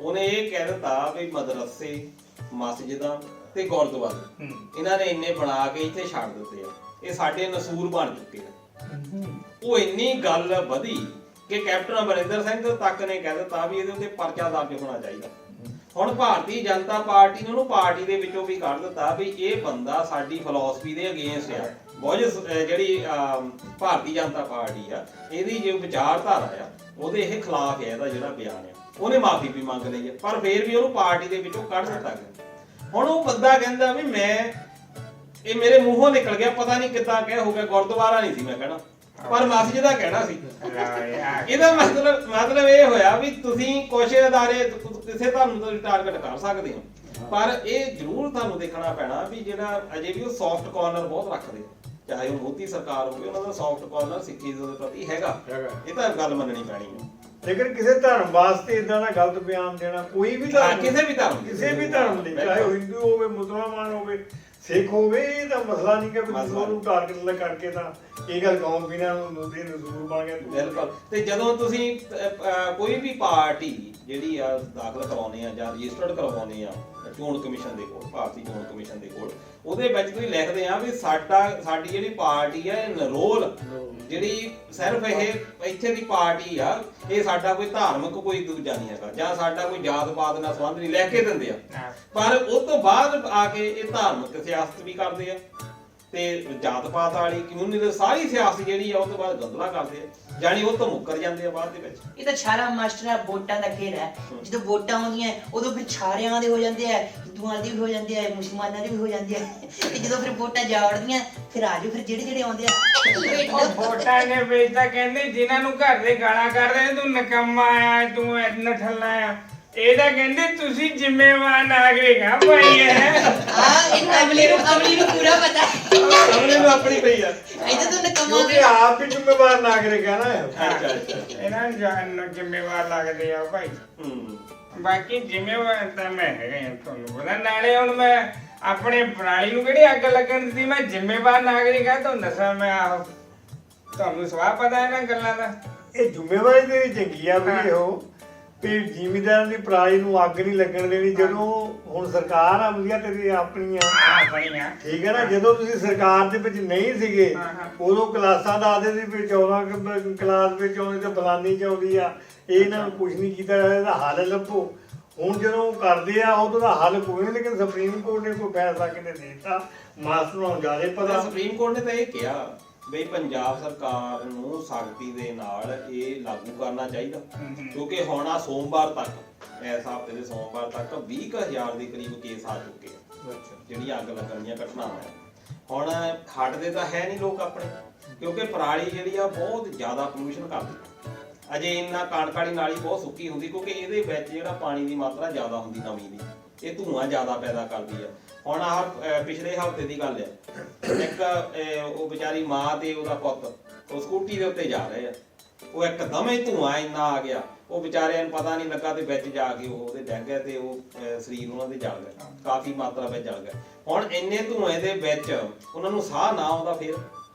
ਉਹਨੇ ਇਹ ਕਹਿ ਦਿੱਤਾ ਵੀ ਮਦਰਸੇ, ਮਸਜਿਦਾਂ ਤੇ ਗੁਰਦੁਆਰੇ ਇਹਨਾਂ ਨੇ ਇੰਨੇ ਬਣਾ ਕੇ ਇੱਥੇ ਛੱਡ ਦਿੱਤੇ ਆ, ਇਹ ਸਾਡੇ ਨਸੂਰ ਬਣ ਚੁੱਕੇ ਆ। ਉਹ ਇੰਨੀ ਗੱਲ ਵਧੀ ਕਿ ਕੈਪਟਨ ਅਮਰਿੰਦਰ ਸਿੰਘ ਤੱਕ ਨੇ ਕਹਿ ਦਿੱਤਾ ਵੀ ਇਹਦੇ ਉੱਤੇ ਪਰਚਾ ਦਰਜ ਹੋਣਾ ਚਾਹੀਦਾ। ਹੁਣ ਭਾਰਤੀ ਜਨਤਾ ਪਾਰਟੀ ਨੇ ਉਹਨੂੰ ਪਾਰਟੀ ਦੇ ਵਿੱਚੋਂ ਵੀ ਕੱਢ ਦਿੱਤਾ ਵੀ ਇਹ ਬੰਦਾ ਸਾਡੀ ਫਿਲਾਸਫੀ ਦੇ ਅਗੇਂਸਟ ਆ। ਬਹੁਤ ਜਿਹੜੀ ਭਾਰਤੀ ਜਨਤਾ ਪਾਰਟੀ ਆ ਇਹਦੀ ਜੋ ਵਿਚਾਰਧਾਰਾ ਆ ਉਹਦੇ ਇਹ ਖਿਲਾਫ ਹੈ ਇਹਦਾ ਜਿਹੜਾ ਬਿਆਨ ਆ। ਉਹਨੇ ਮਾਫੀ ਵੀ ਮੰਗ ਲਈ ਹੈ, ਪਰ ਫੇਰ ਵੀ ਉਹਨੂੰ ਪਾਰਟੀ ਦੇ ਵਿੱਚੋਂ ਕੱਢ ਦਿੱਤਾ ਗਿਆ। ਹੁਣ ਉਹ ਬੰਦਾ ਕਹਿੰਦਾ ਵੀ ਇਹ ਮੇਰੇ ਮੂੰਹੋਂ ਨਿਕਲ ਗਿਆ, ਪਤਾ ਨਹੀਂ ਕਿੱਦਾਂ ਕਹਿ ਹੋ ਗਿਆ, ਗੁਰਦੁਆਰਾ ਨਹੀਂ ਸੀ ਮੈਂ ਕਹਿਣਾ, ਪਰ ਮਸਜਿਦ ਦਾ ਕਹਿਣਾ ਸੀ। ਇਹਦਾ ਮਤਲਬ ਇਹ ਹੋਇਆ ਵੀ ਤੁਸੀਂ ਕੁਝ ਅਦਾਰੇ ਕਿਸੇ ਧਰਮ ਤੋਂ ਟਾਰਗੇਟ ਕਰ ਸਕਦੇ ਹੋ, ਪਰ ਇਹ ਜ਼ਰੂਰ ਤੁਹਾਨੂੰ ਦੇਖਣਾ ਪੈਣਾ ਵੀ ਜਿਹੜਾ ਅਜੇ ਵੀ ਉਹ ਸੌਫਟ ਕਾਰਨਰ ਬਹੁਤ ਰੱਖਦੇ, ਚਾਹੇ ਉਹ ਮੋਦੀ ਸਰਕਾਰ ਹੋਵੇ, ਉਹਨਾਂ ਦਾ ਸੌਫਟ ਕਾਰਨਰ ਸਿੱਖੀਜ਼ਮ ਦੇ ਪ੍ਰਤੀ ਹੈਗਾ। ਇਹ ਤਾਂ ਗੱਲ ਮੰਨਣੀ ਪੈਣੀ ਹੈ। ਲੇਕਿਨ ਕਿਸੇ ਧਰਮ ਵਾਸਤੇ ਇਦਾਂ ਦਾ ਗਲਤ ਬਿਆਨ ਦੇਣਾ, ਕੋਈ ਵੀ ਧਰਮ, ਕਿਸੇ ਵੀ ਧਰਮ ਲਈ, ਚਾਹੇ ਉਹ ਹਿੰਦੂ ਹੋਵੇ, ਮੁਸਲਮਾਨ ਹੋਵੇ, ਸਿੱਖ ਹੋਵੇ ਇਹ ਤਾਂ ਮਸਲਾ ਨਹੀਂ ਕਿ ਮਸਲਾ ਉਹਨੂੰ ਟਾਰਗੇਟ ਕਰਕੇ ਤਾਂ ਇਹ ਗੱਲ ਕੌਮ ਬਿਨਾਂ ਨੂੰ ਦੇ ਨਜ਼ੂਰ ਬਣ ਗਿਆ। ਬਿਲਕੁਲ। ਤੇ ਜਦੋਂ ਤੁਸੀਂ ਕੋਈ ਵੀ ਪਾਰਟੀ ਜਿਹੜੀ ਆ ਦਾਖਲ ਕਰਵਾਉਣੀ ਆ ਜਾਂ ਰਜਿਸਟਰਡ ਕਰਵਾਉਣੀ ਆ ਚੋਣ ਕਮਿਸ਼ਨ ਦੇ ਕੋਲ, ਭਾਰਤੀ ਚੋਣ ਕਮਿਸ਼ਨ ਦੇ ਕੋਲ, ਉਹਦੇ ਵਿੱਚ ਤੁਸੀਂ ਲਿਖਦੇ ਆ ਵੀ ਸਾਡੀ ਜਿਹੜੀ ਪਾਰਟੀ ਆ ਰੋਲ ਜਿਹੜੀ ਸਿਰਫ ਇਹ ਇੱਥੇ ਦੀ ਪਾਰਟੀ ਆ, ਇਹ ਸਾਡਾ ਕੋਈ ਧਾਰਮਿਕ ਕੋਈ ਦੂਜਾ ਨਹੀਂ ਹੈਗਾ ਜਾਂ ਸਾਡਾ ਕੋਈ ਜਾਤ ਪਾਤ ਨਾਲ ਸੰਬੰਧ ਨਹੀਂ, ਲਿਖ ਕੇ ਦਿੰਦੇ ਆ। ਪਰ ਉਸ ਤੋਂ ਬਾਅਦ ਆ ਕੇ ਇਹ ਧਾਰਮਿਕ ਸਿਆਸਤ ਵੀ ਕਰਦੇ ਆ ਤੇ ਜਾਤ ਪਾਤ ਵਾਲੀ ਕਮਿਊਨਿਟੀ ਦੀ ਸਾਰੀ ਸਿਆਸਤ ਜਿਹੜੀ ਆ ਉਹ ਤੋਂ ਬਾਅਦ ਗੰਦਲਾ ਕਰਦੇ ਆ, ਜਾਨੀ ਉਹ ਤੋਂ ਮੁੱਕਰ ਜਾਂਦੇ ਆ ਬਾਅਦ ਦੇ ਵਿੱਚ। ਇਹ ਤਾਂ ਛਾਰਾ ਮਾਸਟਰ ਆ, ਵੋਟਾਂ ਦਾ ਖੇਡ ਹੈ। ਜਦੋਂ ਵੋਟਾਂ ਆਉਂਦੀਆਂ ਉਦੋਂ ਫਿਰ ਛਾਰਿਆਂ ਦੇ ਹੋ ਜਾਂਦੇ ਆ, ਹਿੰਦੂਆਂ ਦੇ ਵੀ ਹੋ ਜਾਂਦੇ ਆ, ਮੁਸਲਮਾਨਾਂ ਦੇ ਵੀ ਹੋ ਜਾਂਦੇ ਆ, ਤੇ ਜਦੋਂ ਫਿਰ ਵੋਟਾਂ ਜਾਵੜਦੀਆਂ ਫਿਰ ਆਜੋ ਫਿਰ ਜਿਹੜੇ ਆਉਂਦੇ ਆ ਵੋਟਾਂ ਨੇ ਵੇਚ ਤਾਂ ਕਹਿੰਦੇ ਜਿਨ੍ਹਾਂ ਨੂੰ ਘਰ ਦੇ ਗਾਲਾਂ ਕੱਢਦੇ ਨੇ, ਤੂੰ ਨਕੰਮਾ ਆ, ਤੂੰ ਨਠੱਲਾ ਆ, ਇਹਦਾ ਕਹਿੰਦੇ ਤੁਸੀਂ ਜ਼ਿੰਮੇਵਾਰ ਨਾਗਰਿਕ ਆ ਭਾਈ। ਇਹ ਅਮਲੀ ਨੂੰ ਪੂਰਾ ਪਤਾ ਅਮਲੀ ਨੂੰ ਆਪਣੀ ਪਈ ਆ। ਇਹਦਾ ਤੂੰ ਨਕਮਾ ਕਿਉਂਕਿ ਆਪ ਵੀ ਜ਼ਿੰਮੇਵਾਰ ਨਾਗਰਿਕ ਹੈ ਨਾ। ਅੱਛਾ। ਇਹਨਾਂ ਨੂੰ ਜ਼ਿੰਮੇਵਾਰ ਲੱਗਦੇ ਆ ਭਾਈ। ਬਾਕੀ ਜ਼ਿੰਮੇਵਾਰ ਤਾਂ ਮੈਂ ਹੈਗਾ ਤੁਹਾਨੂੰ ਪਤਾ। ਨਾਲੇ ਹੁਣ ਮੈਂ ਆਪਣੇ ਪ੍ਰਾਣੀ ਨੂੰ ਕਿਹੜੀ ਅੱਗ ਲੱਗਣ ਦਿੱਤੀ, ਮੈਂ ਜ਼ਿੰਮੇਵਾਰ ਨਾਗਰਿਕ ਆ। ਤੁਹਾਨੂੰ ਦੱਸਾਂ ਮੈਂ ਆਹੋ ਤੁਹਾਨੂੰ ਸਵਾਹ ਪਤਾ ਇਹਨਾਂ ਗੱਲਾਂ ਦਾ। ਇਹ ਜ਼ਿੰਮੇਵਾਰੀ ਤੇਰੀ ਚੰਗੀ ਆ ਵੀ ਇਹੋ ਵੀ ਜ਼ਿਮੀਦਾਰਾਂ ਦੀ ਪਰਾਲੀ ਨੂੰ ਅੱਗ ਨਹੀਂ ਲੱਗਣ ਦੇਣੀ। ਜਦੋਂ ਹੁਣ ਸਰਕਾਰ ਆ ਵਧੀਆ ਤੇਰੀ ਆਪਣੀਆਂ, ਠੀਕ ਹੈ ਨਾ। ਜਦੋਂ ਤੁਸੀਂ ਸਰਕਾਰ ਦੇ ਵਿੱਚ ਨਹੀਂ ਸੀਗੇ ਉਦੋਂ ਕਲਾਸਾਂ ਦੱਸਦੇ ਸੀ ਵੀ 14 ਕਲਾਸ ਵਿੱਚ ਆਉਂਦੇ ਤੇ ਫਲਾਨੀ ਚ ਆਉਂਦੀ ਆ, ਇਹ ਇਹਨਾਂ ਨੂੰ ਕੁਝ ਨਹੀਂ ਕੀਤਾ, ਇਹਦਾ ਹੱਲ ਲੱਭੋ। ਹੁਣ ਜਦੋਂ ਕਰਦੇ ਆ ਉਦੋਂ ਦਾ ਹੱਲ ਕੋਈ ਨਹੀਂ, ਲੇਕਿਨ ਸੁਪਰੀਮ ਕੋਰਟ ਨੇ ਕੋਈ ਫੈਸਲਾ ਕਿਤੇ ਦੇ ਦਿੱਤਾ, ਮਾਸਟਰ ਨੂੰ ਜ਼ਿਆਦਾ ਪਤਾ। ਸੁਪਰੀਮ ਕੋਰਟ ਨੇ ਤਾਂ ਇਹ ਕਿਹਾ ਬਈ ਪੰਜਾਬ ਸਰਕਾਰ ਨੂੰ ਸਖਤੀ ਦੇ ਨਾਲ ਇਹ ਲਾਗੂ ਕਰਨਾ ਚਾਹੀਦਾ, ਕਿਉਂਕਿ ਹੁਣ ਆ ਸੋਮਵਾਰ ਤੱਕ, ਇਸ ਹਫ਼ਤੇ ਦੇ ਸੋਮਵਾਰ ਤੱਕ 20,000 ਦੇ ਕਰੀਬ ਕੇਸ ਆ ਚੁੱਕੇ ਆ ਜਿਹੜੀਆਂ ਅੱਗ ਲੱਗਣ ਦੀਆਂ ਘਟਨਾਵਾਂ। ਹੁਣ ਹਟਦੇ ਤਾਂ ਹੈ ਨਹੀਂ ਲੋਕ ਆਪਣੇ, ਕਿਉਂਕਿ ਪਰਾਲੀ ਜਿਹੜੀ ਆ ਬਹੁਤ ਜ਼ਿਆਦਾ ਪੋਲੂਸ਼ਨ ਕਰਦੀ। ਅਜੇ ਇੰਨਾ ਕਣਕਾੜੀ ਨਾਲੀ ਬਹੁਤ ਸੁੱਕੀ ਹੁੰਦੀ ਕਿਉਂਕਿ ਇਹਦੇ ਵਿੱਚ ਜਿਹੜਾ ਪਾਣੀ ਦੀ ਮਾਤਰਾ ਜ਼ਿਆਦਾ ਹੁੰਦੀ ਨਮੀ ਦੀ, ਇਹ ਧੂਆਂ ਜ਼ਿਆਦਾ ਪੈਦਾ ਕਰਦੀ ਆ। ਹੁਣ ਆਹ ਪਿਛਲੇ ਹਫ਼ਤੇ ਦੀ ਗੱਲ ਆ, ਇੱਕ ਉਹ ਵਿਚਾਰੀ ਮਾਂ ਤੇ ਉਹਦਾ ਪੁੱਤ ਉਹ ਸਕੂਟੀ ਦੇ ਉੱਤੇ ਜਾ ਰਹੇ ਆ, ਉਹ ਇੱਕਦਮ ਹੀ ਧੂਆਂ ਇੰਨਾ ਆ ਗਿਆ, ਉਹ ਵਿਚਾਰਿਆਂ ਨੂੰ ਪਤਾ ਨਹੀਂ ਲੱਗਾ ਤੇ ਵਿੱਚ ਜਾ ਕੇ ਉਹਦੇ ਡਿੱਗ ਗਏ ਤੇ ਉਹ ਸਰੀਰ ਉਹਨਾਂ ਦੇ ਜਲ ਗਿਆ, ਕਾਫੀ ਮਾਤਰਾ ਵਿੱਚ ਜਲ ਗਿਆ। ਹੁਣ ਇੰਨੇ ਧੂਏ ਦੇ ਵਿੱਚ ਉਹਨਾਂ ਨੂੰ ਸਾਹ ਨਾ ਆਉਂਦਾ। ਫਿਰ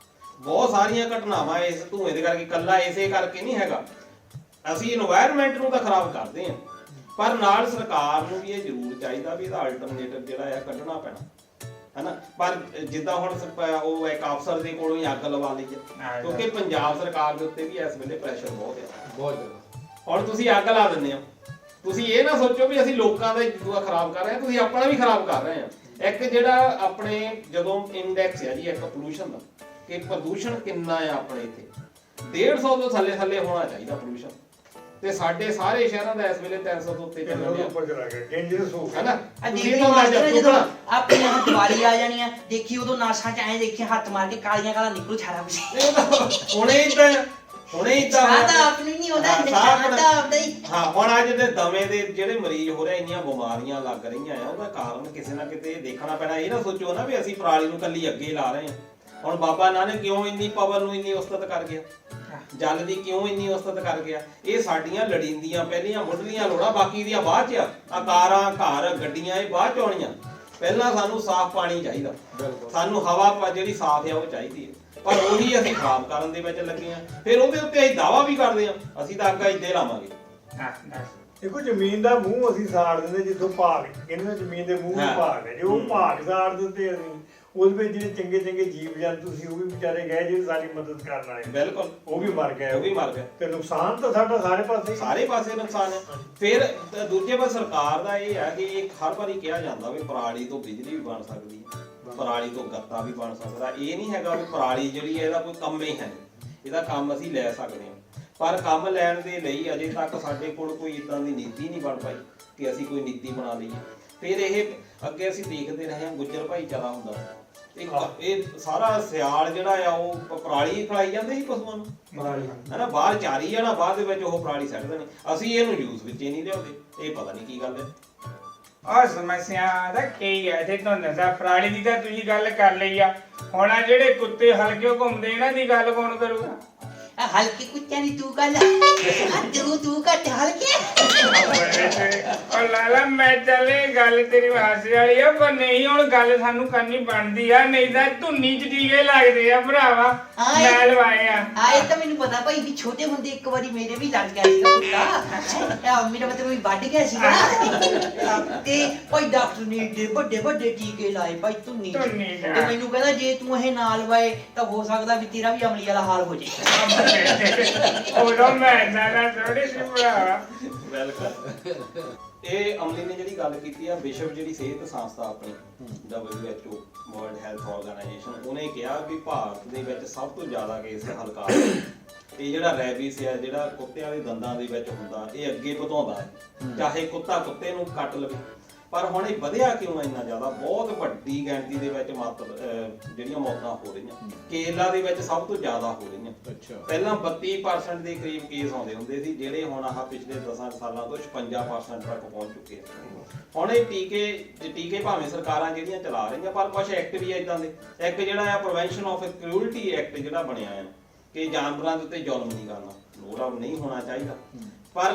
ਬਹੁਤ ਸਾਰੀਆਂ ਘਟਨਾਵਾਂ ਇਸ ਧੂਏ ਦੇ ਕਰਕੇ, ਇਕੱਲਾ ਇਸੇ ਕਰਕੇ ਨਹੀਂ ਹੈਗਾ। ਅਸੀਂ এনवायरमेंट ਨੂੰ ਤਾਂ ਖਰਾਬ ਕਰਦੇ ਹਾਂ, ਪਰ ਨਾਲ ਸਰਕਾਰ ਨੂੰ ਵੀ ਇਹ ਜ਼ਰੂਰ ਚਾਹੀਦਾ ਵੀ ਇਹਦਾ ਅਲਟਰਨੇਟਿਵ ਜਿਹੜਾ ਆ ਕੱਢਣਾ ਪੈਣਾ, ਹੈਨਾ। ਪਰ ਜਿੱਦਾਂ ਹੁਣ ਉਹ ਇੱਕ ਅਫਸਰ ਦੇ ਕੋਲੋਂ ਹੀ ਅੱਗ ਲਵਾ ਲਈ ਹੈ, ਕਿਉਂਕਿ ਪੰਜਾਬ ਸਰਕਾਰ ਦੇ ਉੱਤੇ ਵੀ ਇਸ ਵੇਲੇ ਪ੍ਰੈਸ਼ਰ ਬਹੁਤ ਜ਼ਿਆਦਾ। ਹੁਣ ਤੁਸੀਂ ਅੱਗ ਲਾ ਦਿੰਦੇ ਹੋ, ਤੁਸੀਂ ਇਹ ਨਾ ਸੋਚੋ ਵੀ ਅਸੀਂ ਲੋਕਾਂ ਦਾ ਦੂਆ ਖਰਾਬ ਕਰ ਰਹੇ ਹਾਂ, ਤੁਸੀਂ ਆਪਣਾ ਵੀ ਖਰਾਬ ਕਰ ਰਹੇ ਹਾਂ। ਇੱਕ ਜਿਹੜਾ ਆਪਣੇ ਜਦੋਂ ਇੰਡੈਕਸ ਹੈ ਜੀ ਇੱਕ ਪੋਲੂਸ਼ਨ ਦਾ, ਕਿ ਪ੍ਰਦੂਸ਼ਣ ਕਿੰਨਾ ਆ ਆਪਣੇ ਇੱਥੇ, 150 ਤੋਂ ਥੱਲੇ ਹੋਣਾ ਚਾਹੀਦਾ ਪੋਲੂਸ਼ਨ, ਤੇ ਸਾਡੇ ਸਾਰੇ ਸ਼ਹਿਰਾਂ ਦਾ ਇਸ ਵੇਲੇ 300 ਤੋਂ ਉੱਤੇ ਚੱਲ ਰਿਹਾ ਹੈ ਨਾ। ਜਦੋਂ ਆਪਣੀ ਦੀਵਾਲੀ ਆ ਜਾਣੀ ਆ, ਦੇਖੀ ਉਦੋਂ ਨਾਸਾਂ ਚ ਐਂ ਦੇਖੀ ਹੱਥ ਮਾਰ ਕੇ ਕਾਲੀਆਂ ਕਾਲਾ ਨਿਕਲੂ ਛਾਰਾ ਕੁਛ। ਹੁਣੇ ਹੀ ਤਾਂ ਆਪਣੀ ਨਹੀਂ ਹੁੰਦਾ, ਨਿਸ਼ਾਨ ਤਾਂ ਆਪਦਾ ਹੀ। ਹਾਂ, ਹੁਣ ਅੱਜ ਦੇ ਦਮੇ ਦੇ ਜਿਹੜੇ ਮਰੀਜ਼ ਹੋ ਰਹੇ, ਇੰਨੀਆਂ ਬਿਮਾਰੀਆਂ ਲੱਗ ਰਹੀਆਂ ਆ, ਉਹਦਾ ਕਾਰਨ ਕਿਸੇ ਨਾ ਕਿਤੇ ਦੇਖਣਾ ਪੈਣਾ। ਇਹ ਨਾ ਸੋਚੋ ਨਾ ਵੀ ਅਸੀਂ ਪਰਾਲੀ ਨੂੰ ਕੱਲੀ ਅੱਗੇ ਲਾ ਰਹੇ ਹਾਂ। ਹੁਣ ਬਾਬਾ ਨਾਨਕ ਕਿਉਂ ਇੰਨੀ ਪਵਨ ਨੂੰ ਇੰਨੀ ਉਸਤਤ ਕਰ ਗਿਆ, ਜਲ ਦੀ ਕਿਉਂ ਇੰਨੀ ਉਸਤਤ ਕਰ ਗਿਆ? ਇਹ ਸਾਡੀਆਂ ਲੜੀਂਦੀਆਂ ਪਹਿਲੀਆਂ ਮੁੱਢਲੀਆਂ ਲੋੜਾਂ, ਬਾਕੀ ਦੀਆਂ ਬਾਅਦ ਚ ਆ। ਕਾਰਾਂ, ਘਰ, ਗੱਡੀਆਂ ਇਹ ਬਾਅਦ ਚ ਆਉਣੀਆਂ। ਪਹਿਲਾਂ ਸਾਨੂੰ ਸਾਫ਼ ਪਾਣੀ ਚਾਹੀਦਾ, ਸਾਨੂੰ ਹਵਾ ਜਿਹੜੀ ਸਾਫ਼ ਆ ਉਹ ਚਾਹੀਦੀ ਹੈ, ਪਰ ਉਹੀ ਅਸੀਂ ਖਰਾਬ ਕਰਨ ਦੇ ਵਿੱਚ ਲੱਗੇ ਆ। ਫਿਰ ਉਹਦੇ ਉੱਤੇ ਅਸੀਂ ਦਾਅਵਾ ਵੀ ਕਰਦੇ ਆ ਅਸੀਂ ਤਾਂ ਅੱਗਾ ਇੱਦੇ ਲਾਵਾਂਗੇ। ਦੇਖੋ ਜ਼ਮੀਨ ਦਾ ਮੂੰਹ ਅਸੀਂ ਸਾੜ ਦਿੰਦੇ, ਜਿੱਥੋਂ ਭਾਗ ਕਹਿੰਦੇ ਜ਼ਮੀਨ ਦੇ ਮੂੰਹ ਨੂੰ ਭਾਗ ਹੈ, ਜੇ ਉਹ ਭਾਗ ਸਾੜ ਦਿੰਦੇ ਅਸੀਂ, ਉਹਦੇ ਵਿੱਚ ਜਿਹੜੇ ਚੰਗੇ ਚੰਗੇ ਜੀਵ ਜੰਤੂ ਸੀ ਉਹ ਵੀ ਵਿਚਾਰੇ ਗਏ ਜਿਹੜੇ ਸਾਡੀ ਮਦਦ ਕਰਨ ਵਾਲੇ, ਬਿਲਕੁਲ ਉਹ ਵੀ ਮਰ ਗਏ, ਉਹ ਵੀ ਮਰ ਗਏ। ਤੇ ਨੁਕਸਾਨ ਤਾਂ ਸਾਡਾ ਸਾਰੇ ਪਾਸੇ ਨੁਕਸਾਨ ਹੈ। ਫਿਰ ਦੂਜੇ ਪਾਸੇ ਸਰਕਾਰ ਦਾ ਇਹ ਹੈ ਕਿ ਹਰ ਵਾਰੀ ਕਿਹਾ ਜਾਂਦਾ ਵੀ ਪਰਾਲੀ ਤੋਂ ਬਿਜਲੀ ਵੀ ਬਣ ਸਕਦੀ ਹੈ, ਪਰਾਲੀ ਤੋਂ ਗੱਤਾ ਵੀ ਬਣ ਸਕਦਾ। ਇਹ ਨਹੀਂ ਹੈਗਾ ਵੀ ਪਰਾਲੀ ਜਿਹੜੀ ਹੈ ਇਹਦਾ ਕੋਈ ਕੰਮ ਹੀ ਹੈ ਨਹੀਂ, ਇਹਦਾ ਕੰਮ ਅਸੀਂ ਲੈ ਸਕਦੇ ਹਾਂ, ਪਰ ਕੰਮ ਲੈਣ ਦੇ ਲਈ ਅਜੇ ਤੱਕ ਸਾਡੇ ਕੋਲ ਕੋਈ ਇਦਾਂ ਦੀ ਨੀਤੀ ਨਹੀਂ ਬਣ ਪਾਈ ਕਿ ਅਸੀਂ ਕੋਈ ਨੀਤੀ ਬਣਾ ਲਈਏ। ਫਿਰ ਇਹ ਅੱਗੇ ਅਸੀਂ ਦੇਖਦੇ ਰਹੇ ਹਾਂ ਗੁੱਜਰ ਭਾਈਚਾਰਾ ਹੁੰਦਾ, ਇਹ ਸਾਰਾ ਸਿਆਲ ਜਿਹੜਾ ਆ ਉਹ ਪਰਾਲੀ ਖਿਲਾਈ ਜਾਂਦੇ ਸੀ ਪਸ਼ੂਆਂ ਨੂੰ, ਹੈਨਾ। ਬਾਹਰ ਚਾਰੀ ਜਾਣਾ, ਬਾਅਦ ਦੇ ਵਿੱਚ ਉਹ ਪਰਾਲੀ ਸੱਟ ਦੇਣੀ, ਅਸੀਂ ਇਹਨੂੰ ਯੂਜ਼ ਵਿੱਚ ਹੀ ਨਹੀਂ ਲਿਆਉਂਦੇ। ਇਹ ਪਤਾ ਨਹੀਂ ਕੀ ਗੱਲ ਹੈ। ਆ ਸਮੱਸਿਆ ਦਾ ਕੀ ਹੈ ਤੇ ਤੁਹਾਨੂੰ ਦੱਸਾਂ, ਪਰਾਲੀ ਦੀ ਤਾਂ ਤੁਸੀਂ ਗੱਲ ਕਰ ਲਈ ਆ। ਹੁਣ ਆ ਜਿਹੜੇ ਕੁੱਤੇ ਹਲਕੇ ਘੁੰਮਦੇ ਇਹਨਾਂ ਦੀ ਗੱਲ ਕੌਣ ਕਰੂਗਾ? ਹਲਕੇ ਕੁੱਤਿਆਂ ਦੀ ਤੂੰ ਗੱਲ, ਤੂੰ ਘੱਟ ਹਲਕੇ। ਲਾਲਾ ਮੈਂ ਚੱਲੇ ਗੱਲ ਤੇਰੀ ਹਾਸੇ ਵਾਲੀ ਆ ਪਰ ਨਹੀਂ ਹੁਣ ਗੱਲ ਸਾਨੂੰ ਕਰਨੀ ਬਣਦੀ ਆ ਨਹੀਂ ਤਾਂ ਧੁੰਨੀ ਚ ਟੀਕੇ ਲੱਗਦੇ ਆ ਭਰਾਵਾ ਮੈਂ ਲਵਾਏ ਆ ਆਏ ਤਾਂ ਮੈਨੂੰ ਪਤਾ ਭਾਈ ਵੀ ਛੋਟੇ ਹੁੰਦੇ ਇੱਕ ਵਾਰੀ ਮੇਰੇ ਵੀ ਲੱਗ ਗਿਆ ਸੀਗਾ ਕੁੱਤਾ ਮੇਰਾ ਮਤਲਬ ਵੀ ਵੱਢ ਗਿਆ ਸੀਗਾ ਤੇ ਭਾਈ ਡਾਕਟਰ ਨੇ ਏਡੇ ਵੱਡੇ ਵੱਡੇ ਟੀਕੇ ਲਾਏ ਭਾਈ ਧੁੰਨੀ ਚ ਤੇ ਮੈਨੂੰ ਕਹਿੰਦਾ ਜੇ ਤੂੰ ਇਹ ਨਾ ਲਵਾਏ ਤਾਂ ਹੋ ਸਕਦਾ ਵੀ ਤੇਰਾ ਵੀ ਅਮਲੀ ਵਾਲਾ ਹਾਲ ਹੋ ਜਾਏ ਉਦੋਂ ਮੈਂ ਨਾ ਥੋੜੀ ਸੀ ਭਰਾਵਾ ਵੈਲਕਮ। ਇਹ ਅਮਲੀ ਨੇ ਜਿਹੜੀ ਗੱਲ ਕੀਤੀ ਆ ਵਿਸ਼ਵ ਜਿਹੜੀ ਸਿਹਤ ਸੰਸਥਾ ਆਪਣੀ WHO ਵਰਲਡ ਹੈਲਥ ਆਰਗੇਨਾਈਜੇਸ਼ਨ ਉਹਨੇ ਕਿਹਾ ਵੀ ਭਾਰਤ ਦੇ ਵਿੱਚ ਸਭ ਤੋਂ ਜ਼ਿਆਦਾ ਕੇਸ ਹਲਕਾ ਇਹ ਜਿਹੜਾ ਰੈਬੀਸ ਆ ਜਿਹੜਾ ਕੁੱਤਿਆਂ ਦੇ ਦੰਦਾਂ ਦੇ ਵਿੱਚ ਹੁੰਦਾ ਇਹ ਅੱਗੇ ਵਧਾਉਂਦਾ ਹੈ ਚਾਹੇ ਕੁੱਤਾ ਕੁੱਤੇ ਨੂੰ ਕੱਟ ਲਵੇ ਪਰ ਹੁਣ ਇਹ ਵਧਿਆ ਕਿਉਂ ਇੰਨਾ ਜ਼ਿਆਦਾ ਬਹੁਤ ਵੱਡੀ ਗਿਣਤੀ ਦੇ ਵਿੱਚ ਜਿਹੜੀਆਂ ਮੌਤਾਂ ਹੋ ਰਹੀਆਂ ਕੇਰਲਾ ਦੇ ਵਿੱਚ ਸਭ ਤੋਂ ਜ਼ਿਆਦਾ ਹੋ ਰਹੀਆਂ ਪਹਿਲਾਂ 32% ਦੇ ਕਰੀਬ ਕੇਸ ਆਉਂਦੇ ਹੁੰਦੇ ਸੀ ਜਿਹੜੇ ਹੁਣ ਆਹ ਪਿਛਲੇ 10 ਸਾਲਾਂ ਤੋਂ 56% ਤੱਕ ਪਹੁੰਚ ਚੁੱਕੇ ਆ ਹੁਣ ਇਹ ਟੀਕੇ ਭਾਵੇਂ ਸਰਕਾਰਾਂ ਜਿਹੜੀਆਂ ਚਲਾ ਰਹੀਆਂ ਪਰ ਕੁਝ ਐਕਟ ਵੀ ਇਦਾਂ ਦੇ ਇੱਕ ਜਿਹੜਾ ਆ ਪ੍ਰੀਵੈਂਸ਼ਨ ਆਫ ਕ੍ਰੂਅਲਟੀ ਐਕਟ ਜਿਹੜਾ ਬਣਿਆ ਹੈ ਕਿ ਜਾਨਵਰਾਂ ਦੇ ਉੱਤੇ ਜ਼ੁਲਮ ਨਹੀਂ ਕਰਨਾ ਲੋੜਾ ਨਹੀਂ ਹੋਣਾ ਚਾਹੀਦਾ ਪਰ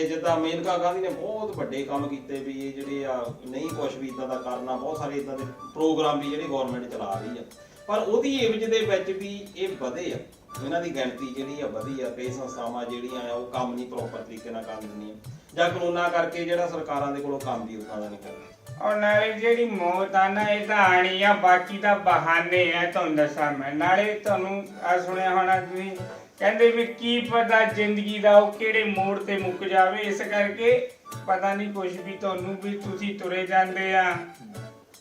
ਜਿੱਦਾਂ ਮੇਨਕਾ ਗਾਂਧੀ ਨੇ ਬਹੁਤ ਵੱਡੇ ਕੰਮ ਕੀਤੇ ਵੀ ਇਹ ਜਿਹੜੇ ਆ ਨਹੀਂ ਕੁਝ ਵੀ ਇਦਾਂ ਦਾ ਕਰਨਾ ਬਹੁਤ ਸਾਰੇ ਇਦਾਂ ਦੇ ਪ੍ਰੋਗਰਾਮ ਵੀ ਜਿਹੜੇ ਗਵਰਨਮੈਂਟ ਚਲਾ ਰਹੀ ਆ ਪਰ ਉਹਦੀ ਏਵਜ ਦੇ ਵਿੱਚ ਵੀ ਇਹ ਵਧੇ ਆ ਇਹਨਾਂ ਦੀ ਗਿਣਤੀ ਜਿਹੜੀ ਆ ਵਧੀ ਆ ਕਈ ਸੰਸਥਾਵਾਂ ਜਿਹੜੀਆਂ ਆ ਉਹ ਕੰਮ ਨਹੀਂ ਪ੍ਰੋਪਰ ਤਰੀਕੇ ਨਾਲ ਕਰ ਦਿੰਦੀਆਂ ਜਾਂ ਕਾਨੂੰਨਾਂ ਕਰਕੇ ਜਿਹੜਾ ਸਰਕਾਰਾਂ ਦੇ ਕੋਲੋਂ ਕੰਮ ਵੀ ਉਦਾਂ ਦਾ ਨਹੀਂ ਕਰਦਾ ਔਰ ਨਾਲੇ ਜਿਹੜੀ ਮੌਤ ਆ ਨਾ ਇਹ ਤਾਂ ਆਣੀ ਆ ਬਾਕੀ ਤਾਂ ਬਹਾਨੇ ਆ ਤੁਹਾਨੂੰ ਦੱਸਾਂ ਮੈਂ ਨਾਲੇ ਤੁਹਾਨੂੰ ਆ ਸੁਣਿਆ ਹੋਣਾ ਤੁਸੀਂ ਕਹਿੰਦੇ ਵੀ ਕੀ ਪਤਾ ਜ਼ਿੰਦਗੀ ਦਾ ਉਹ ਕਿਹੜੇ ਮੋੜ ਤੇ ਮੁੱਕ ਜਾਵੇ ਇਸ ਕਰਕੇ ਪਤਾ ਨਹੀਂ ਕੁਝ ਵੀ ਤੁਹਾਨੂੰ ਵੀ ਤੁਸੀਂ ਤੁਰੇ ਜਾਂਦੇ ਆ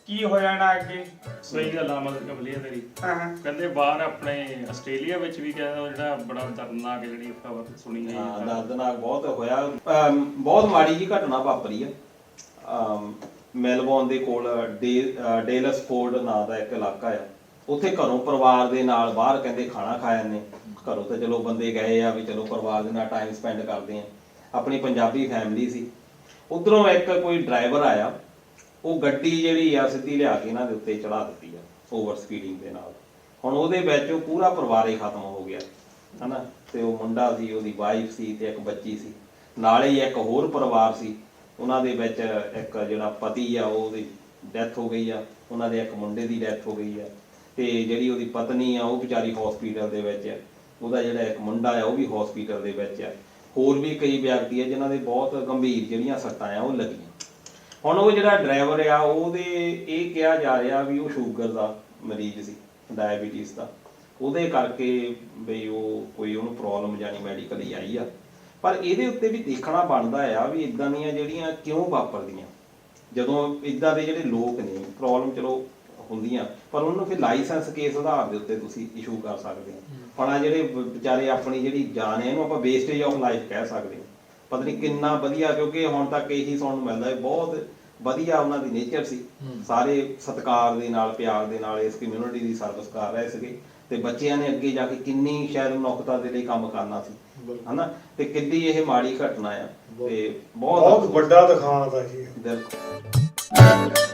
ਕੀ ਹੋ ਜਾਣਾ ਅੱਗੇ ਸਹੀ ਗੱਲ ਆ ਮਤਲਬ ਕਬਲੀਆ ਤੇਰੀ ਕਹਿੰਦੇ ਬਾਹਰ ਆਪਣੇ ਆਸਟ੍ਰੇਲੀਆ ਵਿੱਚ ਵੀ ਕਹਿੰਦਾ ਜਿਹੜਾ ਬੜਾ ਦਰਦਨਾਕ ਜਿਹੜੀ ਖਬਰ ਸੁਣੀ ਹੈ ਦਰਦਨਾਕ ਬਹੁਤ ਹੋਇਆ ਬਹੁਤ ਮਾੜੀ ਜੀ ਘਟਨਾ ਵਾਪਰੀ ਆ ਮੈਲਬੌਰਨ ਦੇ ਕੋਲ ਡੇਲਸਫੋਰਡ ਨਾਂ ਦਾ ਇੱਕ ਇਲਾਕਾ ਆ ਉੱਥੇ ਘਰੋਂ ਪਰਿਵਾਰ ਦੇ ਨਾਲ ਬਾਹਰ ਕਹਿੰਦੇ ਖਾਣਾ ਖਾ ਜਾਂਦੇ ਘਰੋਂ ਤਾਂ ਚਲੋ ਬੰਦੇ ਗਏ ਆ ਵੀ ਚਲੋ ਪਰਿਵਾਰ ਦੇ ਨਾਲ ਟਾਈਮ ਸਪੈਂਡ ਕਰਦੇ ਆ ਆਪਣੀ ਪੰਜਾਬੀ ਫੈਮਿਲੀ ਸੀ ਉਧਰੋਂ ਇੱਕ ਕੋਈ ਡਰਾਈਵਰ ਆਇਆ ਉਹ ਗੱਡੀ ਜਿਹੜੀ ਆ ਸਿੱਧੀ ਲਿਆ ਕੇ ਇਹਨਾਂ ਦੇ ਉੱਤੇ ਚੜਾ ਦਿੱਤੀ ਆ ਓਵਰ ਸਪੀਡਿੰਗ ਦੇ ਨਾਲ ਹੁਣ ਉਹਦੇ ਵਿੱਚ ਉਹ ਪੂਰਾ ਪਰਿਵਾਰ ਹੀ ਖਤਮ ਹੋ ਗਿਆ ਹਨਾ ਤੇ ਉਹ ਮੁੰਡਾ ਸੀ ਉਹਦੀ ਵਾਈਫ ਸੀ ਤੇ ਇੱਕ ਬੱਚੀ ਸੀ ਨਾਲੇ ਹੀ ਇੱਕ ਹੋਰ ਪਰਿਵਾਰ ਸੀ ਉਹਨਾਂ ਦੇ ਵਿੱਚ ਇੱਕ ਜਿਹੜਾ ਪਤੀ ਆ ਉਹਦੀ ਡੈਥ ਹੋ ਗਈ ਆ ਉਹਨਾਂ ਦੇ ਇੱਕ ਮੁੰਡੇ ਦੀ ਡੈਥ ਹੋ ਗਈ ਆ ਤੇ ਜਿਹੜੀ ਉਹਦੀ ਪਤਨੀ ਆ ਉਹ ਵਿਚਾਰੀ ਹਸਪੀਟਲ ਦੇ ਵਿੱਚ ਆ ਉਹਦਾ ਜਿਹੜਾ ਇੱਕ ਮੁੰਡਾ ਆ ਉਹ ਵੀ ਹਸਪੀਟਲ ਦੇ ਵਿੱਚ ਆ ਹੋਰ ਵੀ ਕਈ ਵਿਅਕਤੀ ਆ ਜਿਨ੍ਹਾਂ ਦੇ ਬਹੁਤ ਗੰਭੀਰ ਜਿਹੜੀਆਂ ਸੱਟਾਂ ਆ ਉਹ ਲੱਗੀਆਂ ਹੁਣ ਉਹ ਜਿਹੜਾ ਡਰਾਈਵਰ ਆ ਉਹਦੇ ਇਹ ਕਿਹਾ ਜਾ ਰਿਹਾ ਵੀ ਉਹ ਸ਼ੂਗਰ ਦਾ ਮਰੀਜ਼ ਸੀ ਡਾਇਬੀਟੀਜ਼ ਦਾ ਉਹਦੇ ਕਰਕੇ ਬਈ ਉਹ ਕੋਈ ਉਹਨੂੰ ਪ੍ਰੋਬਲਮ ਜਾਨੀ ਮੈਡੀਕਲੀ ਆਈ ਆ ਪਰ ਇਹਦੇ ਉੱਤੇ ਵੀ ਦੇਖਣਾ ਬਣਦਾ ਆ ਵੀ ਇਦਾਂ ਦੀਆਂ ਜਿਹੜੀਆਂ ਕਿਉਂ ਵਾਪਰਦੀਆਂ ਜਦੋਂ ਇਦਾਂ ਦੇ ਜਿਹੜੇ ਲੋਕ ਨੇ ਪ੍ਰੋਬਲਮ ਚਲੋ ਹੁੰਦੀਆਂ ਪਰ ਉਹਨੂੰ ਫਿਰ ਲਾਇਸੈਂਸ ਕੇਸ ਆਧਾਰ ਦੇ ਉੱਤੇ ਤੁਸੀਂ ਇਸ਼ੂ ਕਰ ਸਕਦੇ ਹੋ ਹੁਣ ਆ ਜਿਹੜੇ ਵਿਚਾਰੇ ਆਪਣੀ ਜਿਹੜੀ ਜਾਨ ਹੈ ਇਹਨੂੰ ਆਪਾਂ ਵੇਸਟੇਜ ਆਫ ਲਾਈਫ ਕਹਿ ਸਕਦੇ ਹਾਂ ਪਤਾ ਨਹੀਂ ਕਿੰਨਾ ਵਧੀਆ ਕਿਉਂਕਿ ਹੁਣ ਤੱਕ ਇਹੀ ਸੁਣਨ ਨੂੰ ਮਿਲਦਾ ਹੈ ਬਹੁਤ ਵਧੀਆ ਉਹਨਾਂ ਦੀ ਨੇਚਰ ਸੀ ਸਾਰੇ ਸਤਿਕਾਰ ਦੇ ਨਾਲ ਪਿਆਰ ਦੇ ਨਾਲ ਇਸ ਕਮਿਊਨਿਟੀ ਦੀ ਸਰਵਿਸ ਕਰ ਰਹੇ ਸੀਗੇ ਤੇ ਬੱਚਿਆਂ ਨੇ ਅੱਗੇ ਜਾ ਕੇ ਕਿੰਨੀ ਸ਼ਾਇਦ ਮਨੁੱਖਤਾ ਦੇ ਲਈ ਕੰਮ ਕਰਨਾ ਸੀ ਹਨਾ ਤੇ ਕਿੰਨੀ ਇਹ ਮਾੜੀ ਘਟਨਾ ਆ ਤੇ ਬਹੁਤ ਵੱਡਾ ਦਿਖਾਉਣ ਦਾ ਜੀ ਬਿਲਕੁਲ